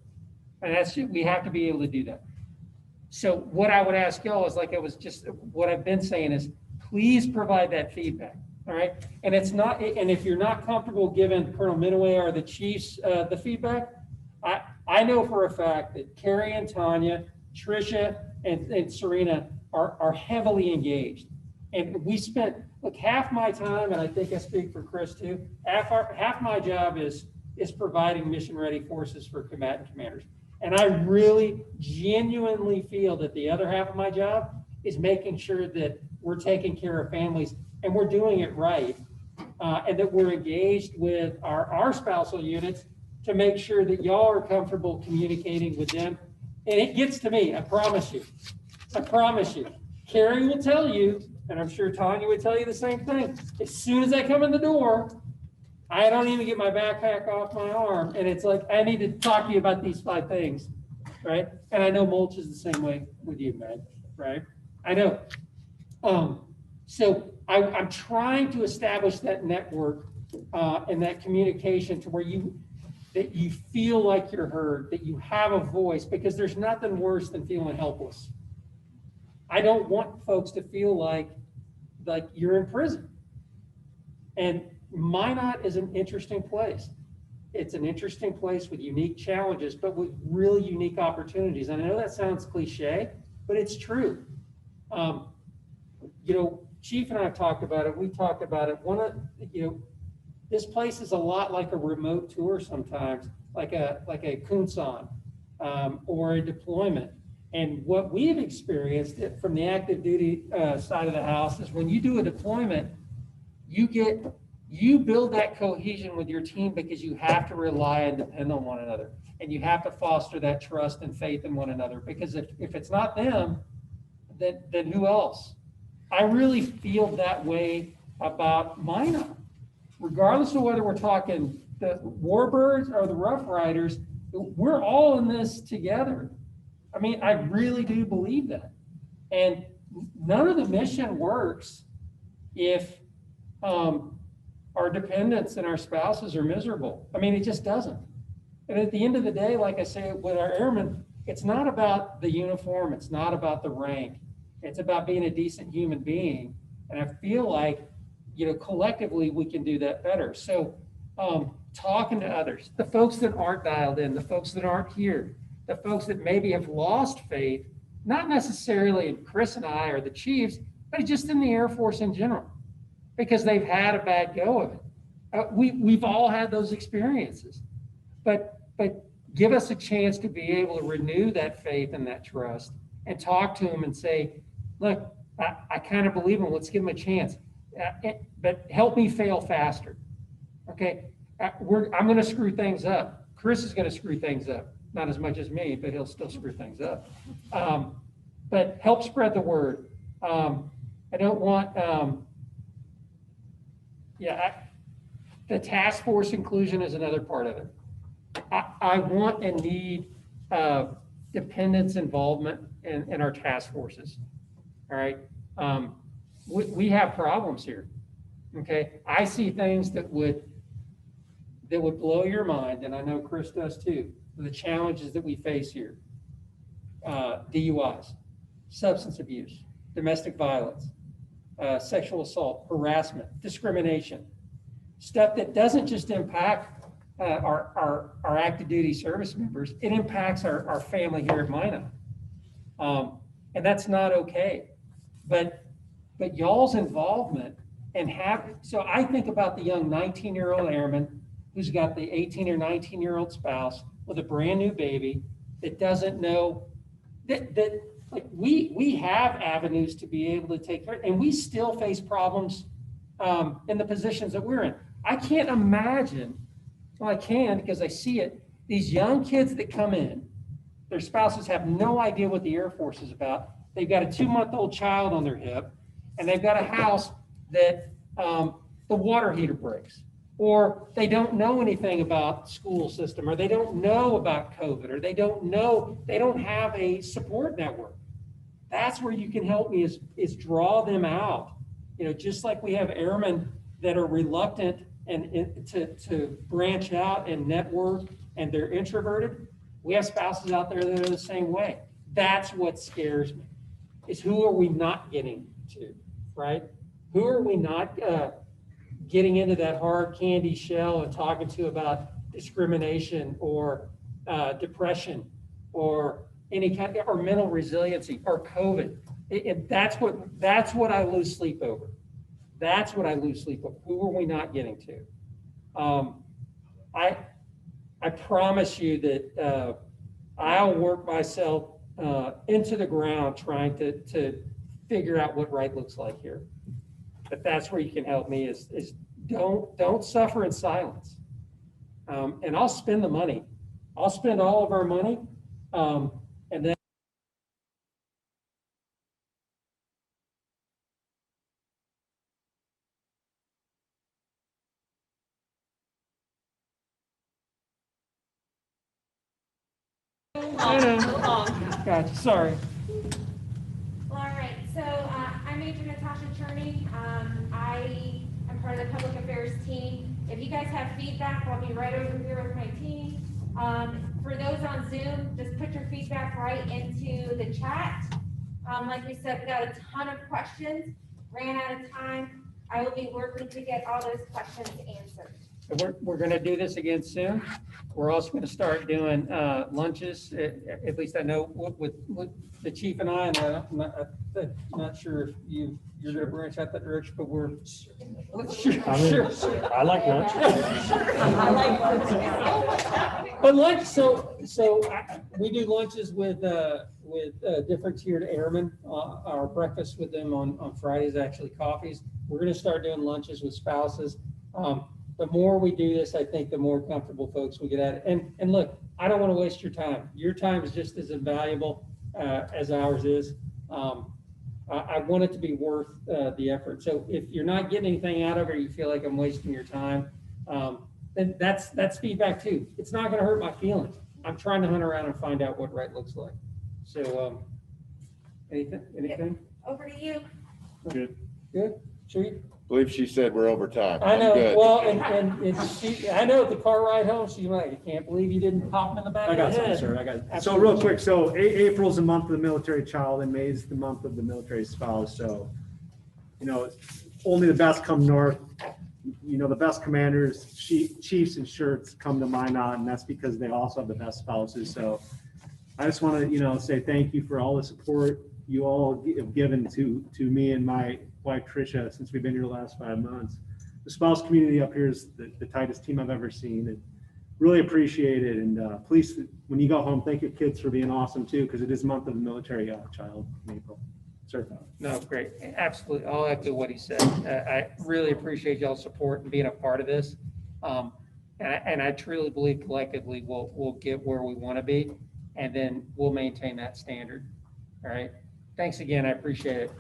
[SPEAKER 4] and we have to be able to do that. So what I would ask y'all is, like I was just, what I've been saying is, please provide that feedback. All right, and it's not, and if you're not comfortable giving Colonel Minoway or the chiefs the feedback, I know for a fact that Carrie and Tanya, Tricia and Serena are heavily engaged, and we spent half my time, and I think I speak for Chris too. Half my job is providing mission-ready forces for combatant commanders, and I really genuinely feel that the other half of my job is making sure that we're taking care of families. And we're doing it right, and that we're engaged with our spousal units to make sure that y'all are comfortable communicating with them. And it gets to me, I promise you. I promise you. Carrie will tell you, and I'm sure Tanya would tell you the same thing. As soon as I come in the door, I don't even get my backpack off my arm, and it's like, I need to talk to you about these 5 things, right? And I know Mulch is the same way with you, Meg, right? I know. So I'm trying to establish that network and that communication to where that you feel like you're heard, that you have a voice, because there's nothing worse than feeling helpless. I don't want folks to feel like you're in prison. And Minot is an interesting place. It's an interesting place with unique challenges, but with really unique opportunities. And I know that sounds cliche, but it's true. Chief and I have talked about it. We talked about it. This place is a lot like a remote tour sometimes, like a Kunsan or a deployment. And what we've experienced from the active duty side of the house is when you do a deployment, you build that cohesion with your team because you have to rely and depend on one another. And you have to foster that trust and faith in one another, because if it's not them, then who else? I really feel that way about Minot. Regardless of whether we're talking the Warbirds or the Rough Riders, we're all in this together. I mean, I really do believe that. And none of the mission works if our dependents and our spouses are miserable. I mean, it just doesn't. And at the end of the day, like I say, with our airmen, it's not about the uniform. It's not about the rank. It's about being a decent human being. And I feel like, collectively we can do that better. So talking to others, the folks that aren't dialed in, the folks that aren't here, the folks that maybe have lost faith, not necessarily in Chris and I or the Chiefs, but just in the Air Force in general, because they've had a bad go of it. We've all had those experiences, but give us a chance to be able to renew that faith and that trust and talk to them and say, look, I kind of believe him. Let's give him a chance. But help me fail faster. Okay. I'm going to screw things up. Chris is going to screw things up. Not as much as me, but he'll still screw things up. But help spread the word. I don't want, the task force inclusion is another part of it. I want and need dependents involvement in our task forces. All right. We have problems here. Okay. I see things that would blow your mind, and I know Chris does too, the challenges that we face here. DUIs, substance abuse, domestic violence, sexual assault, harassment, discrimination, stuff that doesn't just impact our active duty service members, it impacts our family here at Minot. And that's not okay. But y'all's involvement and so I think about the young 19-year-old airman who's got the 18 or 19-year-old spouse with a brand new baby that doesn't know that like we have avenues to be able to take care, and we still face problems in the positions that we're in. I can't imagine, well, I can because I see it, these young kids that come in, their spouses have no idea what the Air Force is about. They've got a 2-month-old child on their hip, and they've got a house that the water heater breaks, or they don't know anything about school system, or they don't know about COVID, or they don't have a support network. That's where you can help me is draw them out. You know, just like we have airmen that are reluctant and to branch out and network and they're introverted, we have spouses out there that are the same way. That's what scares me, is who are we not getting to, right? Who are we not getting into that hard candy shell and talking to about discrimination or depression or any kind of, or mental resiliency or COVID? That's what I lose sleep over. That's what I lose sleep over. Who are we not getting to? I promise you that I'll work myself into the ground trying to figure out what right looks like here. But that's where you can help me is don't suffer in silence. And I'll spend the money. I'll spend all of our money. And then gotcha, sorry.
[SPEAKER 11] Well, all right, so I'm Major Natasha Cherney. I am part of the public affairs team. If you guys have feedback, I'll be right over here with my team. For those on Zoom, just put your feedback right into the chat. Like we said, we got a ton of questions, ran out of time. I will be working to get all those questions answered.
[SPEAKER 4] We're going to do this again soon. We're also going to start doing lunches. At least I know with the chief and I, and I'm not sure if you're going to branch out that direction, but we're sure.
[SPEAKER 5] I like lunch.
[SPEAKER 7] I like lunch.
[SPEAKER 4] But lunch, so we do lunches with different tiered airmen. Our breakfast with them on Fridays, actually coffees. We're going to start doing lunches with spouses. The more we do this, I think the more comfortable folks we get at it. And look, I don't want to waste your time. Your time is just as invaluable as ours is. I want it to be worth the effort. So if you're not getting anything out of it, or you feel like I'm wasting your time, then that's feedback too. It's not going to hurt my feelings. I'm trying to hunt around and find out what right looks like. So anything?
[SPEAKER 11] Yep. Over to you.
[SPEAKER 4] Good. Sweet.
[SPEAKER 3] I believe she said we're over time.
[SPEAKER 4] I know.
[SPEAKER 3] I'm good.
[SPEAKER 4] Well, and I know at the car ride home, she's like, I can't believe you didn't pop him in the back
[SPEAKER 5] I got
[SPEAKER 4] of the
[SPEAKER 5] something,
[SPEAKER 4] head.
[SPEAKER 5] sir. I got it. So
[SPEAKER 4] Absolutely.
[SPEAKER 5] real quick, so April's the month of the military child and May's the month of the military spouse. So, you know, only the best come north. You know, the best commanders, chiefs and shirts come to Minot, and that's because they also have the best spouses. So I just want to, you know, say thank you for all the support you all have given to me and my wife Tricia since we've been here the last 5 months. The spouse community up here is the tightest team I've ever seen, and really appreciate it. And please, when you go home, thank your kids for being awesome too, because it is month of the military child in April. Sir.
[SPEAKER 4] No, great. Absolutely. I'll echo what he said. I really appreciate y'all's support and being a part of this. And I truly believe collectively we'll get where we want to be, and then we'll maintain that standard. All right. Thanks again. I appreciate it.